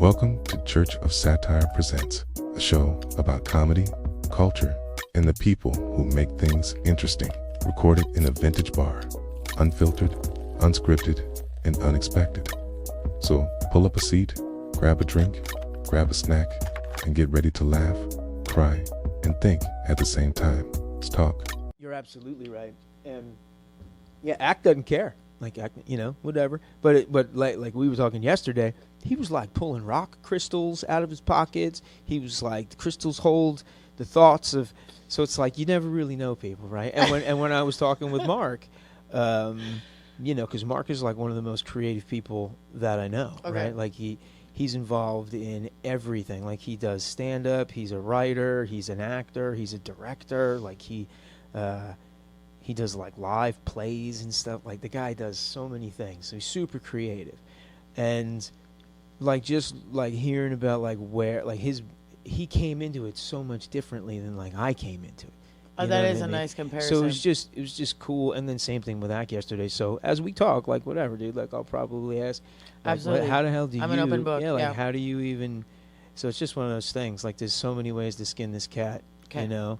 Welcome to Church of Satire Presents, a show about comedy, culture, and the people who make things interesting. Recorded in a vintage bar, unfiltered, unscripted, and unexpected. So pull up a seat, grab a drink, grab a snack, and get ready to laugh, cry, and think at the same time. Let's talk. You're absolutely right. And yeah, act doesn't care. Like, act, whatever. But like we were talking yesterday, he was like pulling rock crystals out of his pockets. He was like, the crystals hold the thoughts of. So it's like you never really know people, right? And when I was talking with Mark, because Mark is like one of the most creative people that I know, right? Like he's involved in everything. Like he does stand up. He's a writer. He's an actor. He's a director. Like he does like live plays and stuff. Like the guy does so many things. So he's super creative, and like just like hearing about like where like he came into it so much differently than like I came into it. Oh, that is a nice comparison. So it was just cool. And then same thing with Act yesterday. So as we talk, like whatever, dude, like I'll probably ask, like, absolutely, how the hell do I'm an open book. Yeah, like how do you even? So it's just one of those things. Like there's so many ways to skin this cat, All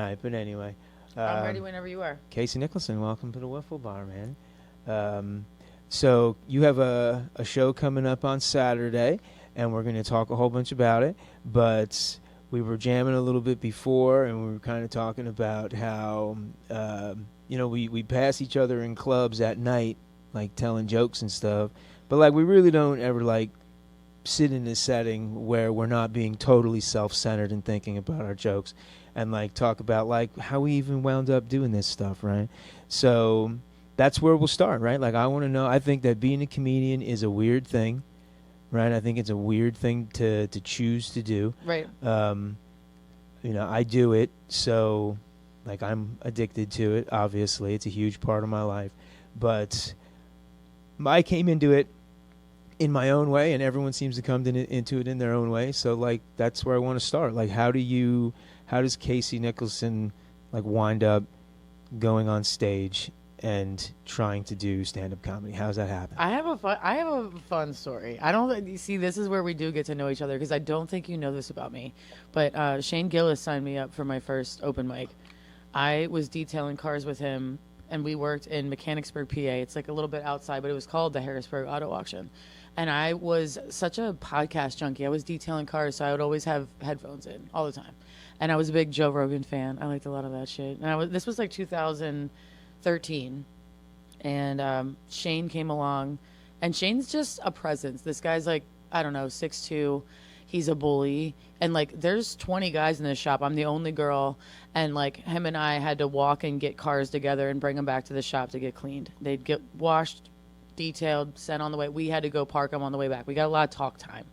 right, but anyway. I'm ready whenever you are. Kasey Nicholson, welcome to the Wiffle Bar, man. So you have a show coming up on Saturday, and we're going to talk a whole bunch about it. But we were jamming a little bit before, and we were kind of talking about how, we pass each other in clubs at night, like telling jokes and stuff. But, like, we really don't ever, like, sit in a setting where we're not being totally self-centered and thinking about our jokes and, like, talk about, like, how we even wound up doing this stuff, right? So that's where we'll start, right? Like, I want to know, I think that being a comedian is a weird thing, right? I think it's a weird thing to choose to do. Right. I do it, so, like, I'm addicted to it, obviously. It's a huge part of my life. But I came into it in my own way, and everyone seems to come into it in their own way. So, like, that's where I want to start. Like, how does Kasey Nicholson, like, wind up going on stage and trying to do stand-up comedy? How's that happen? I have a fun story. I don't see, this is where we do get to know each other, because I don't think you know this about me. But Shane Gillis signed me up for my first open mic. I was detailing cars with him, and we worked in Mechanicsburg, PA. It's like a little bit outside, but it was called the Harrisburg Auto Auction. And I was such a podcast junkie. I was detailing cars, so I would always have headphones in all the time. And I was a big Joe Rogan fan. I liked a lot of that shit. And this was like 2013. And Shane came along. And Shane's just a presence. This guy's like, I don't know, 6'2". He's a bully. And like, there's 20 guys in this shop. I'm the only girl. And like, him and I had to walk and get cars together and bring them back to the shop to get cleaned. They'd get washed, detailed, sent on the way. We had to go park them on the way back. We got a lot of talk time.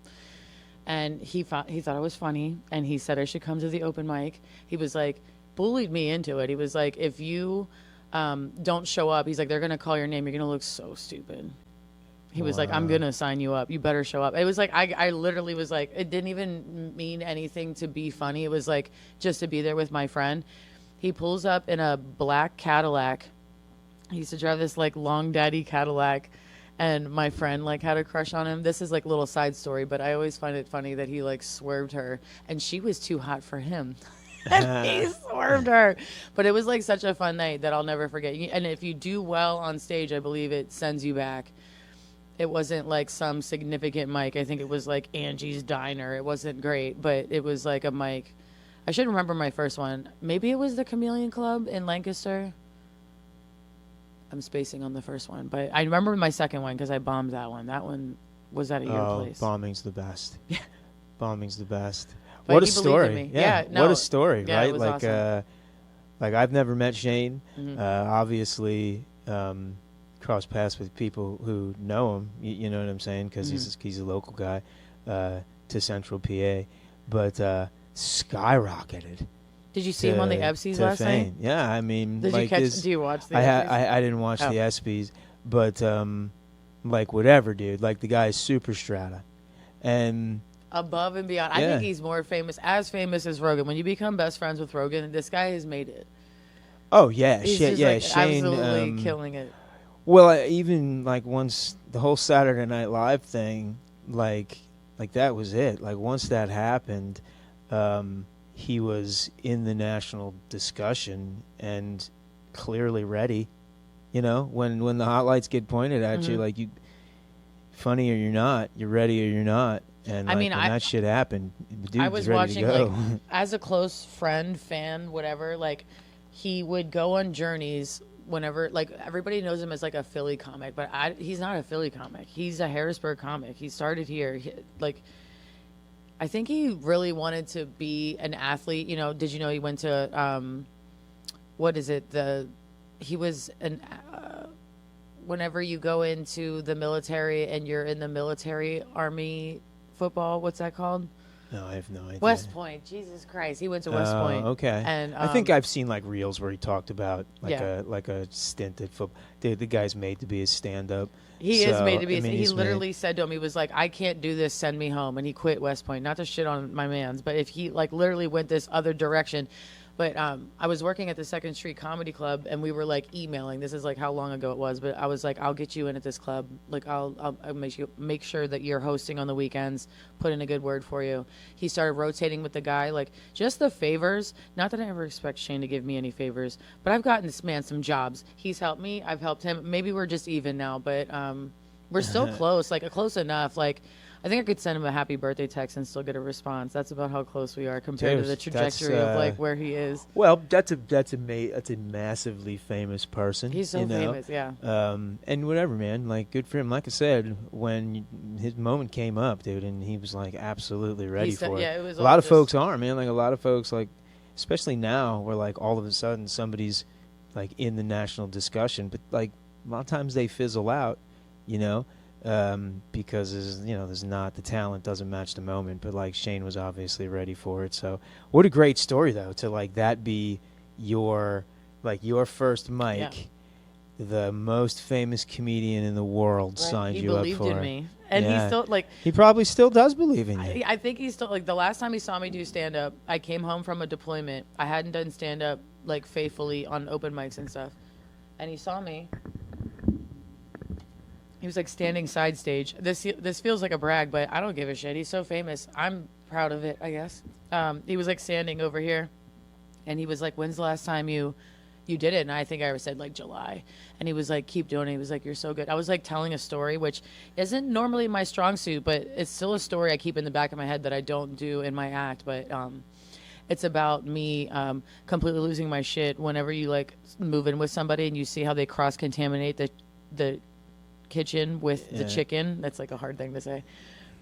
And he thought I was funny, and he said I should come to the open mic. He was like, bullied me into it. He was like, if you don't show up, he's like, they're going to call your name. You're going to look so stupid. He was like, I'm going to sign you up. You better show up. It was like, I literally was like, it didn't even mean anything to be funny. It was like just to be there with my friend. He pulls up in a black Cadillac. He used to drive this like long daddy Cadillac. And my friend like had a crush on him. This is like a little side story, but I always find it funny that he like swerved her, and she was too hot for him. And he swerved her. But it was like such a fun night that I'll never forget. And if you do well on stage, I believe it sends you back. It wasn't like some significant mic. I think it was like Angie's Diner. It wasn't great, but it was like a mic. I should remember my first one. Maybe it was the Chameleon Club in Lancaster. I'm spacing on the first one, but I remember my second one because I bombed that one. That one was at your place. Bombing's the best. Yeah, bombing's the best. But what a story! Yeah, what a story, yeah, right? It was like, awesome. Like I've never met Shane. Mm-hmm. Obviously, crossed paths with people who know him. You know what I'm saying? Because he's a local guy to Central PA, but skyrocketed. Did you see him on the EBSCs last night? Yeah, I mean, did like you catch? Do you watch the? I didn't watch the ESPYs, but like whatever, dude. Like the guy is super strata, and above and beyond. I think he's more famous as Rogan. When you become best friends with Rogan, this guy has made it. Oh yeah, he's shit, just, yeah, like, Shane absolutely killing it. Well, even like once the whole Saturday Night Live thing, like that was it. Like once that happened, he was in the national discussion and clearly ready. You know, when the hot lights get pointed at you, like you, funny or you're not, you're ready or you're not. And I like, mean, when that shit happened, the dude I was was ready watching, to go. like, as a close friend, fan, whatever, like, he would go on journeys whenever, like, everybody knows him as, like, a Philly comic, but he's not a Philly comic. He's a Harrisburg comic. He started here. I think he really wanted to be an athlete. You know, did you know he went to, what is it? He was whenever you go into the military and you're in the military army football, what's that called? No, I have no idea. West Point. Jesus Christ, he went to West Point. Okay. And I think I've seen like reels where he talked about like Yeah. a stint at football. The guy's made to be a stand-up. He is made to be. I mean, He he's literally said to him, he was like, "I can't do this. Send me home." And he quit West Point. Not to shit on my man's, but if he like literally went this other direction. But I was working at the Second Street Comedy Club, and we were like emailing. This is like how long ago it was, but I was like, "I'll get you in at this club. Like, I'll make sure that you're hosting on the weekends. Put in a good word for you." He started rotating with the guy, like just the favors. Not that I ever expect Shane to give me any favors, but I've gotten this man some jobs. He's helped me. I've helped him. Maybe we're just even now, but we're still close. Like close enough. Like, I think I could send him a happy birthday text and still get a response. That's about how close we are compared to the trajectory of like where he is. Well, that's a massively famous person. He's so famous, yeah. And whatever, man. Like, good for him. Like I said, when his moment came up, dude, and he was like absolutely ready for it. Yeah, it was a lot of folks are, man. Like a lot of folks, like especially now, where like all of a sudden somebody's like in the national discussion, but like a lot of times they fizzle out, you know. Because there's not the talent doesn't match the moment, but like Shane was obviously ready for it. So what a great story though, to like that be your first mic. Yeah. The most famous comedian in the world signed you up for it. He believed in me, and he still like. He probably still does believe in you. I think he's still like the last time he saw me do stand up. I came home from a deployment. I hadn't done stand up like faithfully on open mics and stuff, and he saw me. He was like standing side stage. This feels like a brag, but I don't give a shit. He's so famous. I'm proud of it, I guess. He was like standing over here, and he was like, "When's the last time you did it?" And I think I said like July. And he was like, "Keep doing it." He was like, "You're so good." I was like telling a story, which isn't normally my strong suit, but it's still a story I keep in the back of my head that I don't do in my act. But it's about me completely losing my shit whenever you like move in with somebody and you see how they cross contaminate the kitchen with the chicken. That's like a hard thing to say,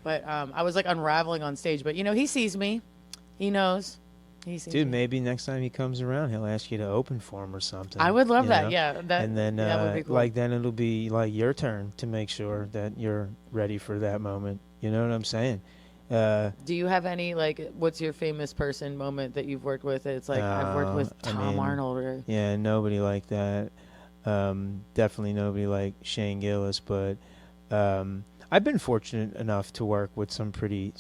but I was like unraveling on stage, but he sees me, he knows, he sees Dude, me. maybe next time he comes around he'll ask you to open for him or something. I would love that. know? Yeah, and then that would be cool. like then it'll be like your turn to make sure that you're ready for that moment. You know what I'm saying? Do you have any like what's your famous person moment that you've worked with? It's like I've worked with Tom Arnold or nobody like that. Definitely nobody like Shane Gillis, but I've been fortunate enough to work with some pretty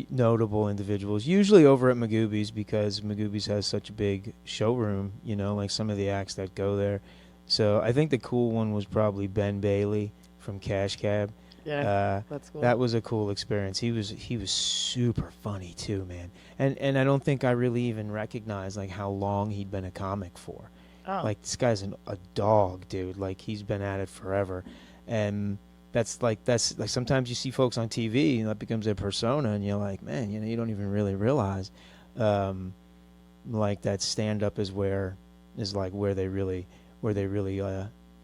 notable individuals, usually over at Magooby's, because Magooby's has such a big showroom, like some of the acts that go there. So I think the cool one was probably Ben Bailey from Cash Cab. Yeah, that's cool. That was a cool experience. He was super funny too, man. And I don't think I really even recognized like how long he'd been a comic for. Oh. Like this guy's a dog, dude. Like he's been at it forever, and that's like sometimes you see folks on TV and that becomes their persona, and you're like, man, you don't even really realize, like that stand up is where they really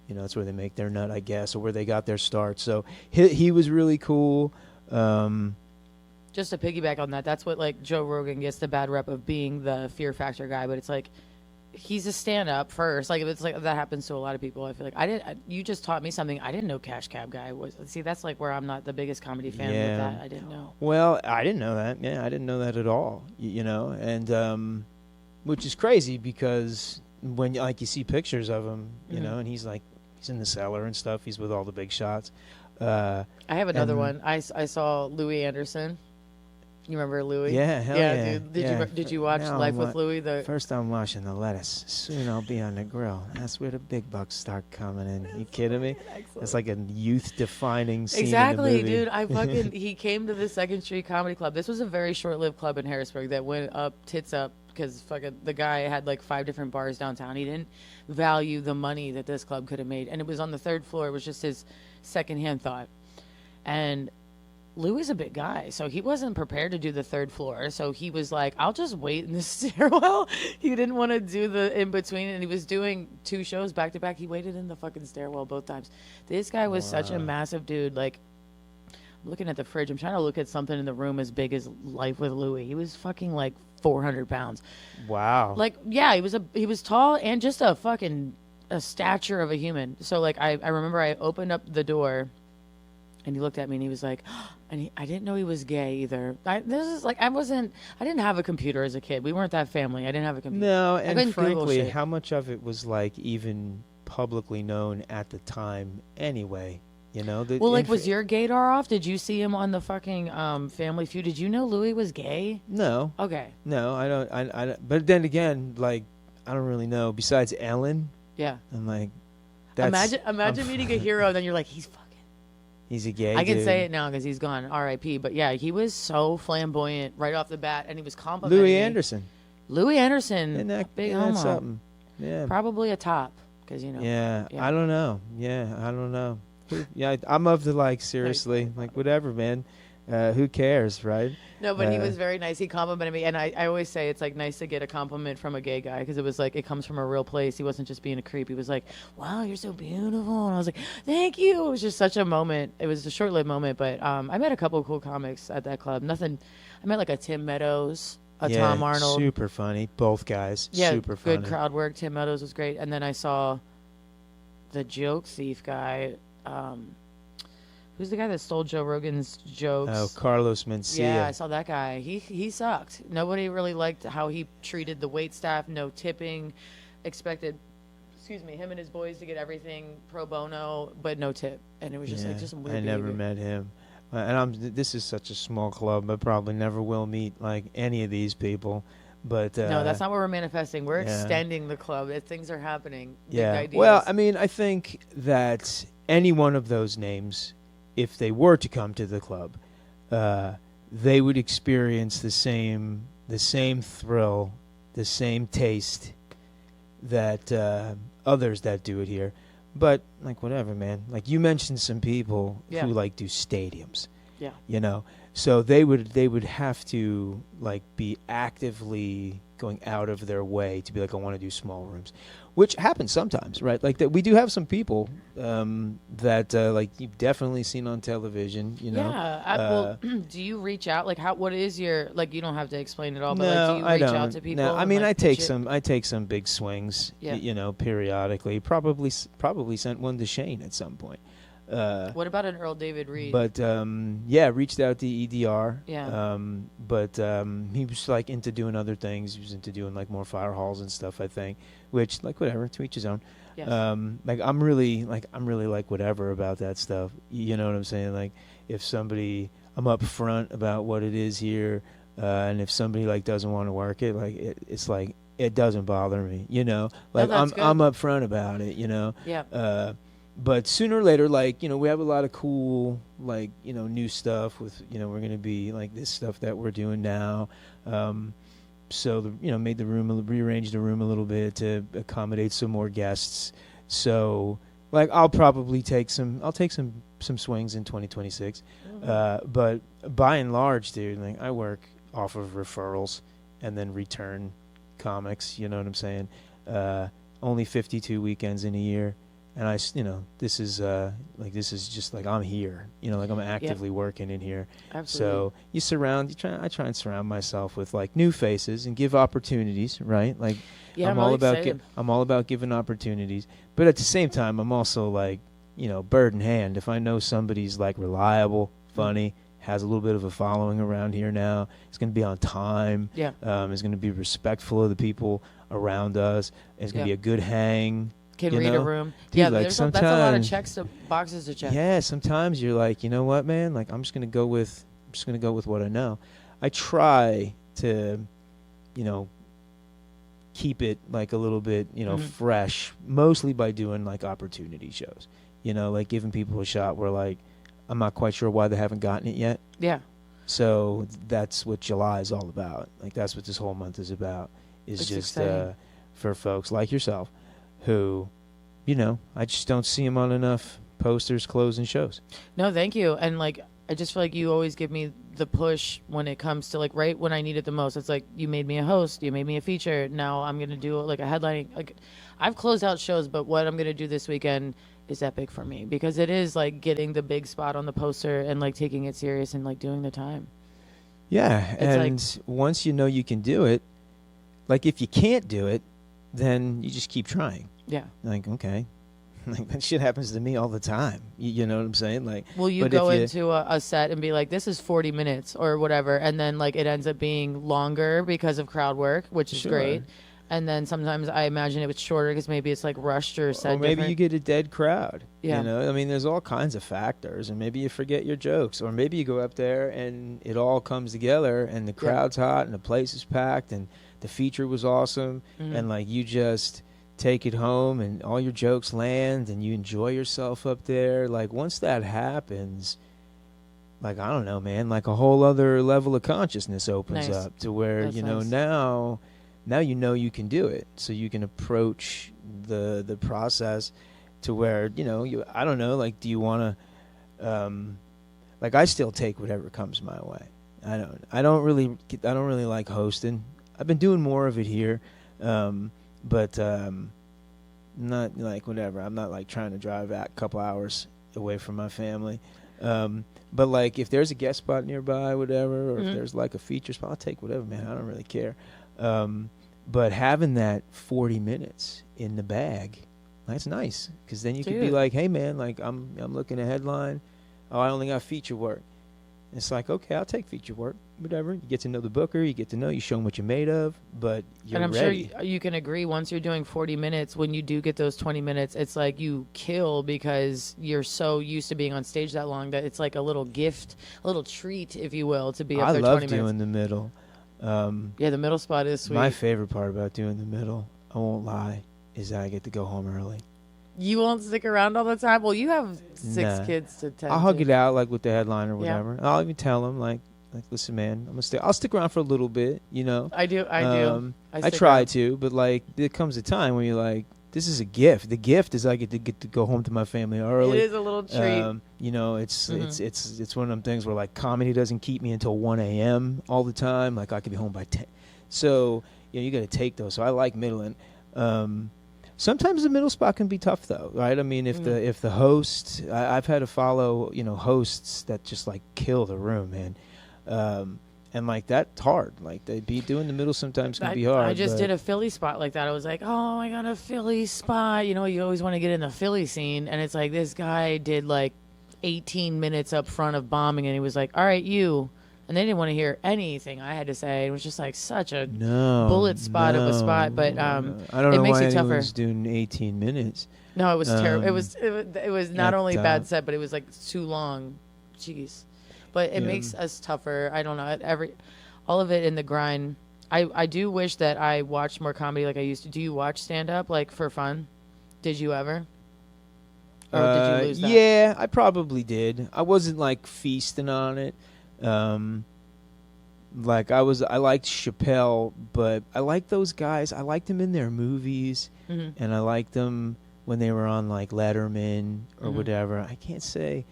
that's where they make their nut, I guess, or where they got their start. So he was really cool. Just to piggyback on that, that's what like Joe Rogan gets the bad rep of being the Fear Factor guy, but it's like. He's a stand-up first. Like it's like that happens to a lot of people. I feel like you just taught me something. I didn't know Cash Cab Guy was. See, that's like where I'm not the biggest comedy fan with that. I didn't know. Well, I didn't know that. Yeah, I didn't know that at all. And which is crazy because when like you see pictures of him, and he's in the cellar and stuff. He's with all the big shots. I have another one. I saw Louis Anderson. You remember Louis? Yeah, hell yeah. Dude. Yeah. Did you watch Now Life I'm with Louis? First I'm washing the lettuce. Soon I'll be on the grill. That's where the big bucks start coming in. You kidding me? Excellent. It's like a youth-defining scene Exactly, in the movie. dude. I fucking he came to the Second Street Comedy Club. This was a very short-lived club in Harrisburg that went up tits up because fucking the guy had like 5 different bars downtown. He didn't value the money that this club could have made, and it was on the 3rd floor. It was just his secondhand thought, and Louis is a big guy, so he wasn't prepared to do the 3rd floor. So he was like, I'll just wait in the stairwell. He didn't want to do the in-between, and he was doing 2 shows back to back. He waited in the fucking stairwell both times. This guy was such a massive dude. Like, I'm looking at the fridge. I'm trying to look at something in the room as big as Life with Louis. He was fucking like 400 pounds. Wow. Like, yeah, he was tall and just a stature of a human. So, like, I remember I opened up the door, and he looked at me and he was like, I didn't know he was gay either. I didn't have a computer as a kid. We weren't that family. I didn't have a computer. No, I and couldn't Google frankly, shit. how much of it was like even publicly known at the time anyway? You know? Well, like, was your gaydar off? Did you see him on the fucking Family Feud? Did you know Louis was gay? No. Okay. No, I don't. I don't. But then again, like, I don't really know. Besides Ellen, Yeah. I'm like, that's, Imagine meeting a hero, and then you're like, he's fucking. he's a gay I can dude. say it now because he's gone, R.I.P. But yeah, he was so flamboyant right off the bat, and he was complimenting Louis me. Anderson. Louis Anderson, Isn't that, big isn't homo. that something? Yeah. Probably a top, because you know. Yeah, Yeah. I don't know. Yeah, I don't know. Yeah, I'm of the like, seriously, like, whatever, man. Who cares, right? No, but he was very nice. He complimented me, and I always say it's like nice to get a compliment from a gay guy because it was like it comes from a real place. He wasn't just being a creep. He was like, "Wow, you're so beautiful," and I was like, "Thank you." It was just such a moment. It was a short-lived moment, but I met a couple of cool comics at that club. I met like a Tim Meadows, a Tom Arnold. Super funny. Both guys. Yeah, super funny. good crowd work. Tim Meadows was great, and then I saw the joke thief guy. Who's the guy that stole Joe Rogan's jokes? Oh, Carlos Mencia. Yeah, I saw that guy. He sucked. Nobody really liked how he treated the wait staff. No tipping. Expected, him and his boys to get everything pro bono, but no tip. And it was just just some weird I never behavior. met him. And this is such a small club. I probably never will meet like any of these people. But No, that's not what we're manifesting. We're yeah. extending the club. Things are happening. Big yeah. ideas. Well, I mean, I think that any one of those names, if they were to come to the club, they would experience the same thrill, the same taste that others that do it here. But like, whatever, man. Like, you mentioned some people Yeah. who like do stadiums. Yeah. You know, so they would have to like be actively going out of their way to be like, I want to do small rooms, which happens sometimes, right? Like that, we do have some people that like you've definitely seen on television. You know, Yeah. Well, do you reach out? Like, what is your like? You don't have to explain it all, but no, like, do you I reach don't. out to people? No, I and, mean, like, I take pitch it? some big swings. Yeah. You know, periodically. Probably sent one to Shane at some point. What about an Earl David Reed? But yeah, reached out to EDR. Yeah. But he was like into doing other things. He was into doing like more fire halls and stuff, I think. Which, like, whatever, to each his own. Yes. Like, I'm really like whatever about that stuff. You know what I'm saying? Like, if somebody, I'm up front about what it is here, and if somebody like doesn't want to work it, like it's like it doesn't bother me. You know, like that's good. I'm up front about it. You know. Yeah. But sooner or later, like, you know, we have a lot of cool, like, you know, new stuff with, you know, we're going to be like this stuff that we're doing now. So, you know, rearranged the room a little bit to accommodate some more guests. So, like, I'll take some swings in 2026. But by and large, dude, like, I work off of referrals and then return comics, you know what I'm saying? Only 52 weekends in a year. And this is just like I'm here, you know, like I'm actively working in here. Absolutely. So I try and surround myself with like new faces and give opportunities, right? Like, Yeah, I'm I'm all really about excited. I'm all about giving opportunities, but at the same time, I'm also like, you know, bird in hand. If I know somebody's like reliable, funny, has a little bit of a following around here now, it's going to be on time. Yeah. Is going to be respectful of the people around us. It's going to be a good hang. Can you read know? a room. Dude, Yeah, like that's a lot of sometimes- boxes to check. Yeah, sometimes you're like, you know what, man? Like, I'm just gonna go with what I know. I try to, keep it like a little bit, fresh, mostly by doing like opportunity shows, like giving people a shot where like, I'm not quite sure why they haven't gotten it yet. Yeah. So that's what July is all about. Like that's what this whole month is about. Is It's just exciting. for folks like yourself, who, I just don't see them on enough posters, closing shows. No, thank you. And like, I just feel like you always give me the push when it comes to like right when I need it the most. It's like you made me a host, you made me a feature. Now I'm gonna do like a headlining. Like I've closed out shows, but what I'm gonna do this weekend is epic for me because it is like getting the big spot on the poster and like taking it serious and like doing the time. Yeah, It's and once you know you can do it, like if you can't do it, then you just keep trying. Yeah. Like, okay. Like that shit happens to me all the time. You know what I'm saying? Like, Will you but go if into a set and be like, this is 40 minutes or whatever, and then like it ends up being longer because of crowd work, which is Sure. great. And then sometimes I imagine it was shorter because maybe it's like rushed or said or maybe different. you get a dead crowd. Yeah. I mean, there's all kinds of factors, and maybe you forget your jokes, or maybe you go up there and it all comes together, and the crowd's hot, and the place is packed, and the feature was awesome, Mhm. and like you just take it home, and all your jokes land, and you enjoy yourself up there. Like once that happens, like I don't know, man, like a whole other level of consciousness opens Nice. up to where That's nice. now you can do it, so you can approach the process to where I don't know, like do you want to like I still take whatever comes my way. I don't really like hosting. I've been doing more of it here, but not like whatever. I'm not like trying to drive a couple hours away from my family. But like if there's a guest spot nearby, whatever, or Mhm. if there's like a feature spot, I'll take whatever, man. I don't really care. But having that 40 minutes in the bag, that's nice, because then you could be Dude. like, hey man, like I'm looking at headline. Oh, I only got feature work. It's like, okay, I'll take feature work, whatever. You get to know the booker, you get to know, you show them what you're made of, but you're And I'm ready. sure you can agree once you're doing 40 minutes, when you do get those 20 minutes, it's like you kill because you're so used to being on stage that long that it's like a little gift, a little treat, if you will, to be up I there love 20 doing minutes. the middle. Yeah, the middle spot is sweet. My favorite part about doing the middle, I won't lie, is that I get to go home early. You won't stick around all the time? Well, you have 6 Nah. kids to tend I'll hug to. it out like with the headline or Yeah. whatever. I'll even tell them like listen, man, I'm gonna stay. I'll stick around for a little bit, I do. I stick try around. to, but like there comes a time when you're like, this is a gift. The gift is I get to go home to my family early. It is a little treat. It's one of them things where like comedy doesn't keep me until 1 a.m. all the time. Like I could be home by 10. So you got to take those. So I like middling. Sometimes the middle spot can be tough though, right? I mean, if the host, I've had to follow hosts that just like kill the room, man. And like that's hard. Like they be doing the middle sometimes can be hard. I just but- did a Philly spot like that. I was like, oh, I got a Philly spot. You always want to get in the Philly scene. And it's like this guy did like 18 minutes up front of bombing. And he was like, all right, you. And they didn't want to hear anything I had to say. It was just like such a bullet spot of a spot. But I don't it know makes why it tougher. anyone's doing 18 minutes. No, it was terrible. It was not that, only bad set, but it was like too long. Jeez. But it Yeah. makes us tougher. I don't know. All of it in the grind. I do wish that I watched more comedy like I used to. Do you watch stand up like for fun? Did you ever? Or did you lose that? Yeah, I probably did. I wasn't like feasting on it. Like I liked Chappelle, but I liked those guys. I liked them in their movies, Mhm. and I liked them when they were on like Letterman or Mhm. whatever. I can't say.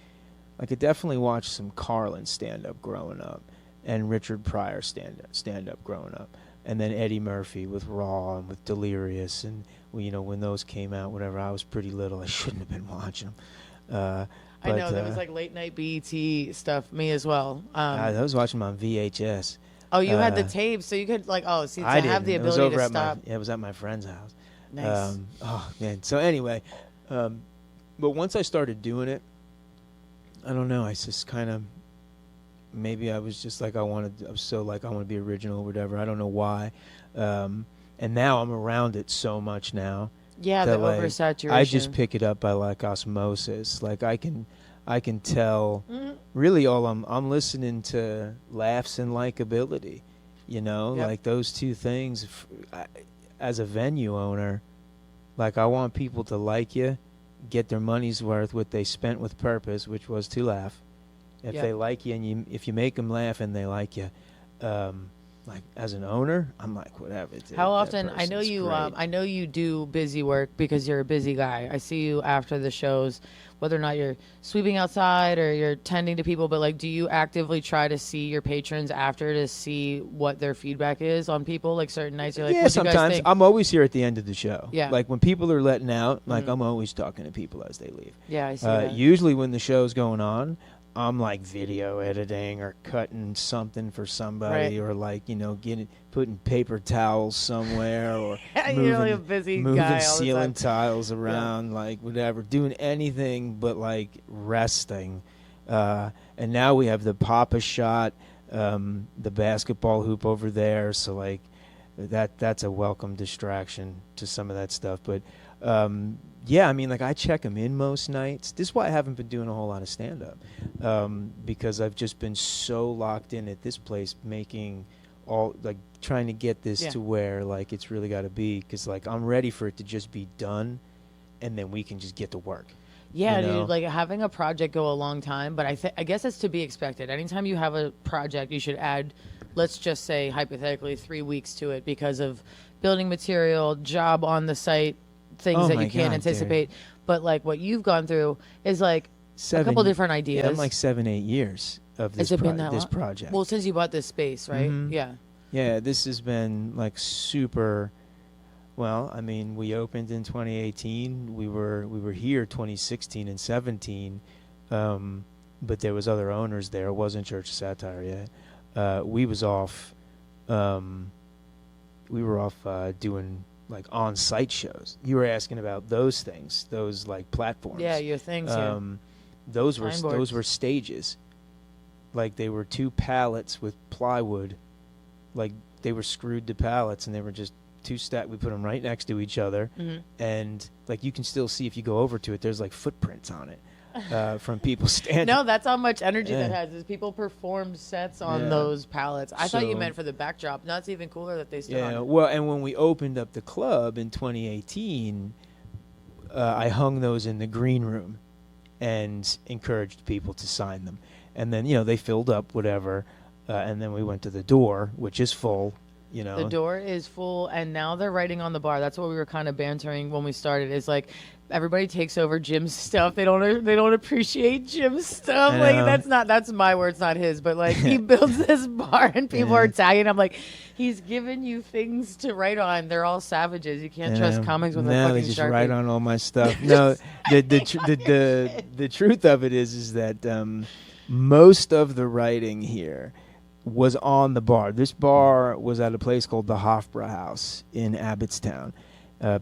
I could definitely watch some Carlin stand up growing up, and Richard Pryor stand up growing up, and then Eddie Murphy with Raw and with Delirious, and when those came out, whatever. I was pretty little. I shouldn't have been watching them. I know there was like late night BET stuff. Me as well. I was watching them on VHS. Oh, you had the uh, tape, so you could like to I have the didn't. It was ability over to at stop. it was at my friend's house. Nice. Oh man. So anyway, but once I started doing it, I don't know. I just kind of maybe I was just like I want to be original or whatever. I don't know why. And now I'm around it so much now. Yeah, the that, like, oversaturation. I just pick it up by like osmosis. Like I can I can tell. Really, all I'm listening to laughs and likability. You know, Yep. like those two things. As a venue owner, like I want people to like you, get their money's worth, what they spent with purpose, which was to laugh. If Yep. they like you and if you make them laugh and they like you, like as an owner, I'm like whatever. Dude, How that often? I know person's you. great. I know you do busy work because you're a busy guy. I see you after the shows, whether or not you're sweeping outside or you're tending to people. But like, do you actively try to see your patrons after to see what their feedback is on people? Like certain nights, you're like, yeah, what do you guys sometimes think? I'm always here at the end of the show. Yeah. Like when people are letting out, like Mhm. I'm always talking to people as they leave. Yeah, I see that. Usually when the show's going on, I'm like video editing or cutting something for somebody, Right. or like putting paper towels somewhere, or You're really a busy moving guy all the ceiling time. tiles around, like whatever, doing anything but like resting. And now we have the Papa shot, the basketball hoop over there, so like that's a welcome distraction to some of that stuff. But yeah, I mean, like I check them in most nights. This is why I haven't been doing a whole lot of stand-up, because I've just been so locked in at this place, making all like trying to get this Yeah. to where like it's really got to be, because like I'm ready for it to just be done, and then we can just get to work. Yeah, you know? dude, like having a project go a long time, but I guess it's to be expected. Anytime you have a project, you should add, let's just say hypothetically, 3 weeks to it because of building material, job on the site, things Oh that my you can't God, anticipate. But like what you've gone through is like a couple different ideas. Yeah, I'm like 7-8 years of this, Has it been that this long? project. Well, since you bought this space, right? Mhm. Yeah. Yeah, this has been like super. Well, I mean, we opened in 2018. We were here 2016 and 17, but there was other owners there. It wasn't Church of Satire yet. We was off. We were off doing like on-site shows. You were asking about those things, those like platforms. Yeah, your things here. Those were Signboards. stages. Like they were 2 pallets with plywood. Like they were screwed to pallets, and they were just 2 stacked. We put them right next to each other, and like you can still see if you go over to it. There's like footprints on it from people standing. No, that's how much energy that Yeah. has. Is people performed sets on Yeah. those pallets. I thought you So- meant for the backdrop. That's even cooler that they stood Yeah, on it. well, and when we opened up the club in 2018, I hung those in the green room and encouraged people to sign them. And then, they filled up, whatever, and then we went to the door, which is full, The door is full, and now they're writing on the bar. That's what we were kind of bantering when we started. Is like everybody takes over Jim's stuff. They don't appreciate Jim's stuff. I Like know. that's my words, not his. But like he builds this bar, and people are tagging. I'm like, he's giving you things to write on. They're all savages. You can't trust comics with a no, fucking they just Sharpie. write on all my stuff. No, the truth of it is that most of the writing here was on the bar. This bar was at a place called the Hofbräu House in Abbottstown,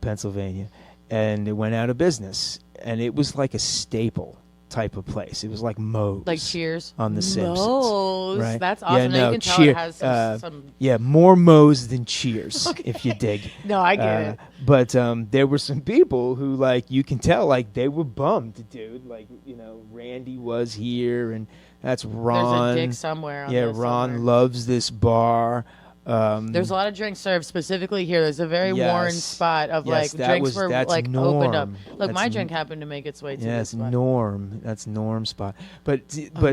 Pennsylvania, and it went out of business. And it was like a staple type of place. It was like Moe's. Like Cheers on The Simpsons. Moe's. Right? That's awesome. Yeah, Now no, you can tell Cheer- it has some. Yeah, more Moe's than Cheers, if you dig. No, I get it. But there were some people who, like, you can tell, like, they were bummed, dude. Like, Randy was here, and that's Ron. There's a dick somewhere. On Yeah, this Ron somewhere. loves this bar. There's a lot of drinks served specifically here. There's a very worn Yes. spot of Yes, like that drinks was- were that's like opened up. Norm. Look, my That's drink happened to make its way to Yeah, this it's spot. Norm. That's Norm's spot. But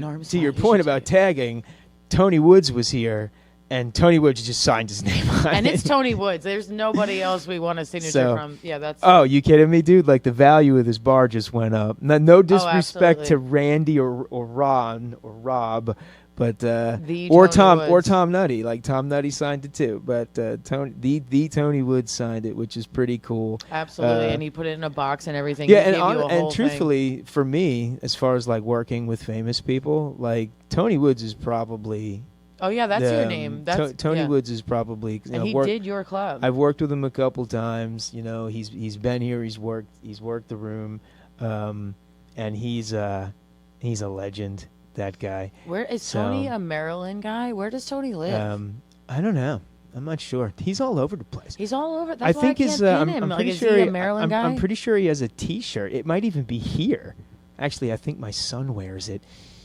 Norm's to your spot. You point should about take tagging, Tony Woods was here, and Tony Woods just signed his name on And it. it's Tony Woods. There's nobody else we want a signature So- from. Yeah, that's. Oh, you kidding me, dude? Like the value of this bar just went up. No disrespect to absolutely. Randy or Ron or Rob, but The or Tony Woods. Tom Nutty. Like Tom Nutty signed it too, but Tony the Tony Woods signed it, which is pretty cool. Absolutely, uh, and he put it in a box and everything. Yeah, He and gave you a whole truthfully, for me, as far as like working with famous people, like Tony Woods is probably. thing. Oh yeah, that's your name. That's Tony yeah. Woods is probably. And he did your club. I've worked with him a couple times. He's been here. He's worked the room, and he's a legend. That guy. Where is So- Tony a Maryland guy? Where does Tony live? I don't know. I'm not sure. He's all over the place. He's all over. I That's why think I his. can't pin I'm him. Like, pretty is sure he a Maryland guy? I'm pretty sure he has a T-shirt. It might even be here. Actually, I think my son wears it.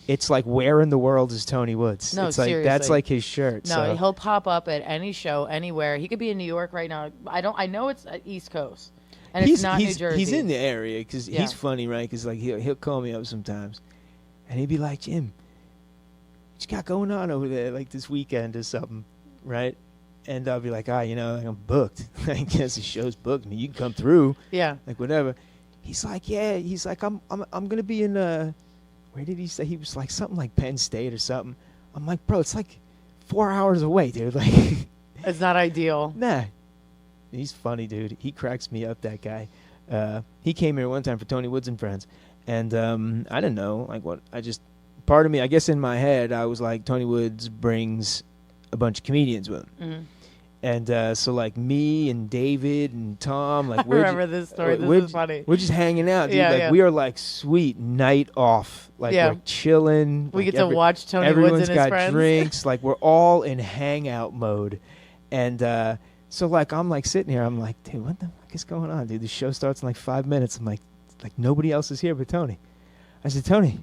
It's like, where in the world is Tony Woods? No, it's like seriously. that's like his shirt. No, so. he'll pop up at any show, anywhere. He could be in New York right now. I know it's East Coast, and it's not New Jersey. He's in the area because Yeah. he's funny, right? Because like he'll call me up sometimes, and he'd be like, Jim, what you got going on over there, like this weekend or something, right? And I'll be like, like, I'm booked. I guess the show's booked. I mean, you can come through, Yeah. like whatever. He's like, yeah. He's like, I'm gonna be in where did he say he was, like something like Penn State or something? I'm like, bro, it's like 4 hours away, dude. Like, It's not ideal. nah. He's funny, dude. He cracks me up, that guy. He came here one time for Tony Woods and Friends, and I didn't know, like, what. Part of me, I guess in my head, I was like, Tony Woods brings a bunch of comedians with him. Mm-hmm. And so, like, me and David and Tom, like, I remember this story. This is funny. We're just hanging out, dude. Yeah, like, yeah. we are, like, sweet night off. Like, Yeah. we're chilling. We like, get to watch Tony Woods everyone's and his got friends. drinks. Like, we're all in hangout mode. And so, like, I'm, like, sitting here. I'm like, dude, what the fuck is going on, dude? The show starts in, like, 5 minutes. I'm like, nobody else is here but Tony. I said, Tony,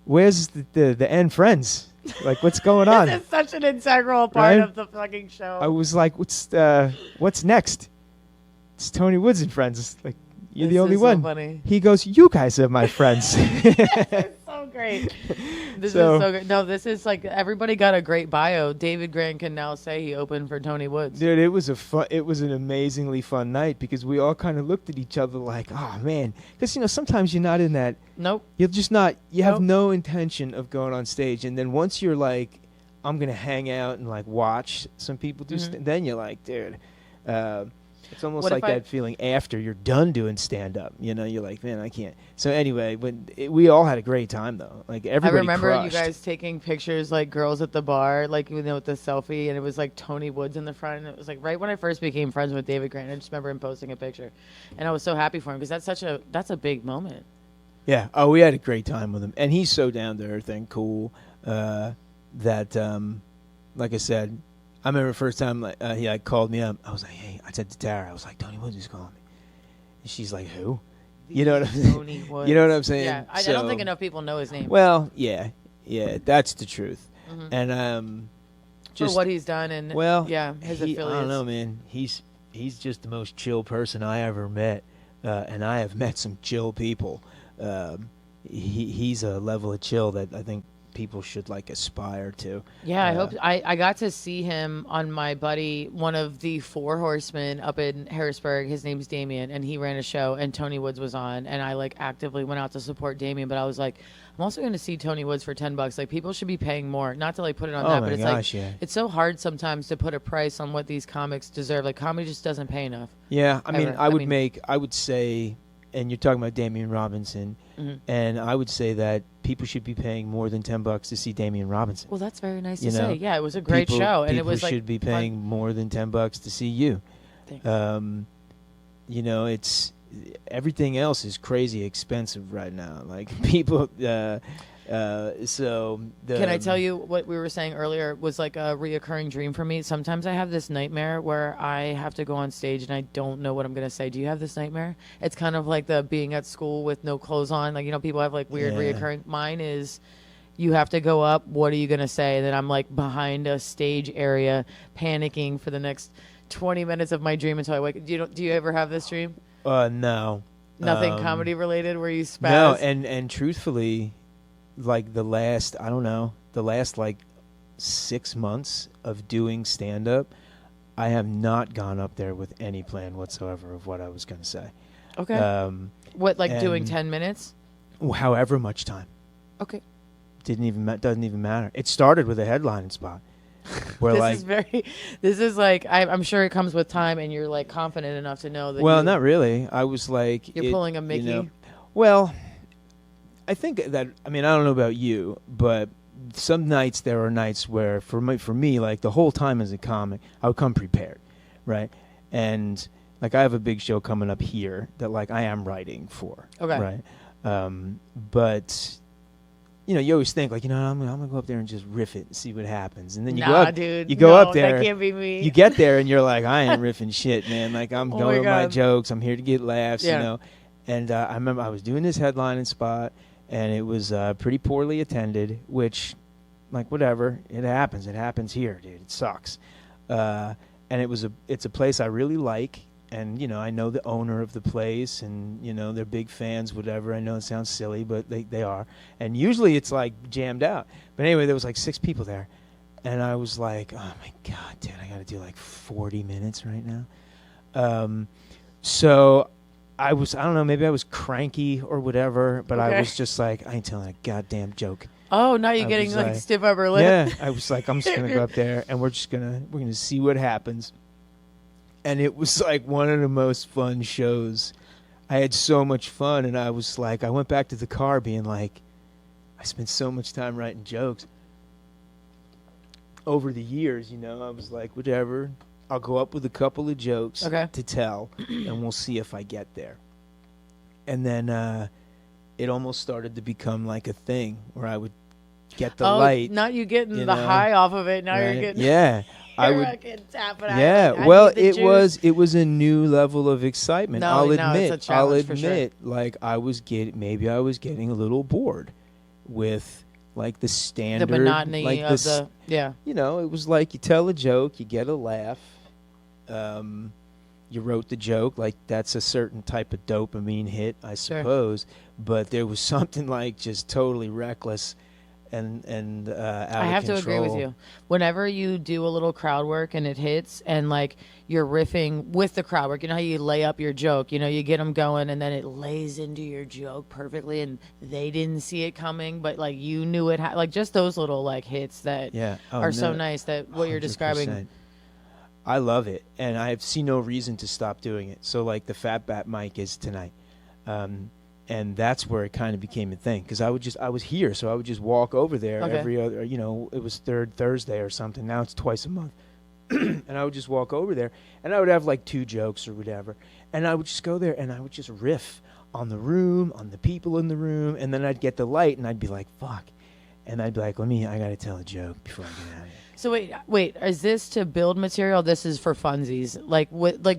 where's the end friends? Like, what's going on? This is such an integral part Right? of the fucking show. I was like, what's next? It's Tony Woods and Friends. Like, you're the This only is one. So funny. He goes, you guys are my friends. It's so great. This So- is so good. No, this is like, everybody got a great bio. David Grant can now say he opened for Tony Woods. Dude, it was an amazingly fun night because we all kind of looked at each other like, oh man, because sometimes you're not in that. Nope. You're just not. You have Nope. no intention of going on stage, and then once you're like, I'm gonna hang out and like watch some people do. Mhm. Then you're like, dude. It's almost What if like that feeling after you're done doing stand up. You're like, man, I can't. So anyway, we all had a great time though. Like I everybody remember crushed. you guys taking pictures like girls at the bar, like with the selfie, and it was like Tony Woods in the front. And it was like right when I first became friends with David Grant. I just remember him posting a picture, and I was so happy for him because that's a big moment. Yeah. Oh, we had a great time with him, and he's so down to earth and cool. That, like I said, I remember the first time he like called me up. I was like, hey, I said to Tara, I was like, Tony Woods is calling me, and she's like, who? You know what I'm saying? Tony Woods. You know what I'm saying? Yeah, I don't think enough people know his name. Well, yeah, that's the truth. Mhm. And for what he's done and his affiliates. I don't know, man. He's just the most chill person I ever met, and I have met some chill people. He's a level of chill that I think people should like aspire to. Yeah, I hope I got to see him on my buddy, one of the 4 horsemen up in Harrisburg. His name's Damien, and he ran a show, and Tony Woods was on, and I like actively went out to support Damien. But I was like, I'm also going to see Tony Woods for $10. Like, people should be paying more, not to like put it on Oh that, my but it's gosh, like yeah. it's so hard sometimes to put a price on what these comics deserve. Like, comedy just doesn't pay enough. Yeah, I mean, Ever. I would say, and you're talking about Damian Robinson, Mhm. and I would say that people should be paying more than $10 to see Damian Robinson. Well, that's very nice You to know, say. Yeah, it was a great show, and it People was like should be fun. paying more than $10 to see you. Thanks. It's everything else is crazy expensive right now. Like people, so Can I tell you what we were saying earlier was like a reoccurring dream for me? Sometimes I have this nightmare where I have to go on stage and I don't know what I'm going to say. Do you have this nightmare? It's kind of like the being at school with no clothes on. Like, people have like weird Yeah. reoccurring. Mine is you have to go up. What are you going to say? And then I'm like behind a stage area panicking for the next 20 minutes of my dream until I wake up. Do you ever have this dream? No. Nothing comedy related where you spaz? No, and truthfully, like the last like 6 months of doing stand up, I have not gone up there with any plan whatsoever of what I was going to say. Okay. What, like doing and- 10 minutes? However much time. Okay. Doesn't even matter. It started with a headlining spot. Where This is like, I'm sure it comes with time and you're like confident enough to know that well, not really. I was like, you're pulling a Mickey. Well, I think that, I mean, I don't know about you, but some nights there are nights where for me, like the whole time as a comic, I would come prepared, right? And like I have a big show coming up here that like I am writing for, Okay. right? But you always think like, I'm gonna go up there and just riff it and see what happens, and then you go up, dude. you go up there, That can't be me. you get there and you're like, I ain't riffing shit, man. Like I'm Oh going my with my God. jokes. I'm here to get laughs, Yeah. And I remember I was doing this headlining spot, and it was pretty poorly attended, which, like, whatever. It happens. It happens here, dude. It sucks. And it's a place I really like. And, you know, I know the owner of the place, and, you know, they're big fans, whatever. I know it sounds silly, but they are. And usually it's, like, jammed out. But anyway, there was, like, 6 people there. And I was like, oh, my God, dude, I got to do, like, 40 minutes right now. So I don't know, maybe I was cranky or whatever, but I was just like, I ain't telling a goddamn joke. Oh, now you're getting, like, stiff upper lip. Yeah, I was like, I'm just going to go up there, and we're going to see what happens. And it was like one of the most fun shows. I had so much fun, and I was like, I went back to the car being like, I spent so much time writing jokes. Over the years, you know, I was like, whatever, I'll go up with a couple of jokes to tell, and we'll see if I get there. And then it almost started to become like a thing where I would get the light. Not you getting the high off of it. Now you're getting... Yeah. I would tap it out. Yeah, well, it was a new level of excitement. No, I'll it's a admit, challenge for sure. like I was getting a little bored with like the standard, the monotony like of the You know, it was like you tell a joke, you get a laugh. You wrote the joke, like that's a certain type of dopamine hit, I suppose. But there was something like just totally reckless. And I have to agree with you. Whenever you do a little crowd work and it hits, and like you're riffing with the crowd work, you know how you lay up your joke, you know, you get them going, and then it lays into your joke perfectly, and they didn't see it coming, but like you knew it. Like just those little like hits that are so nice. That what you're describing. I love it, and I see no reason to stop doing it. So like the Fat Bat mic is tonight. And that's where it kind of became a thing, because I was here, so I would just walk over there every other, you know, it was third Thursday or something. Now it's twice a month. And I would just walk over there, and I would have like 2 jokes or whatever. And I would just go there, and I would just riff on the room, on the people in the room. And then I'd get the light, and I'd be like, fuck. And I'd be like, I got to tell a joke before I get out of here. So wait, is this to build material? This is for funsies, like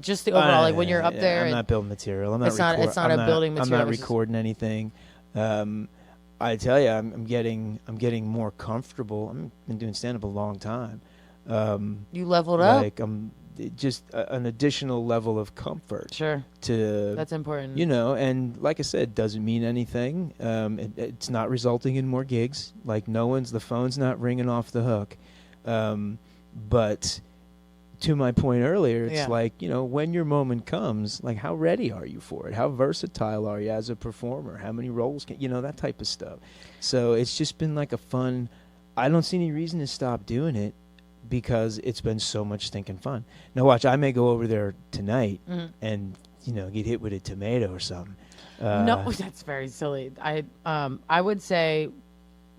just the overall, like when you're up there. I'm not building material. It's not a building material. I'm not recording anything. I tell you, I'm getting more comfortable. I've been doing stand up a long time. You leveled up. Like I'm just an additional level of comfort. Sure. That's important. You know, and like I said, doesn't mean anything. It's not resulting in more gigs. Like the phone's not ringing off the hook. But to my point earlier, it's like, you know, when your moment comes, like how ready are you for it? How versatile are you as a performer? How many roles can, you know, that type of stuff. So it's just been like a fun, I don't see any reason to stop doing it because it's been so much stinking fun. Now watch, I may go over there tonight and, you know, get hit with a tomato or something. No, that's very silly. I would say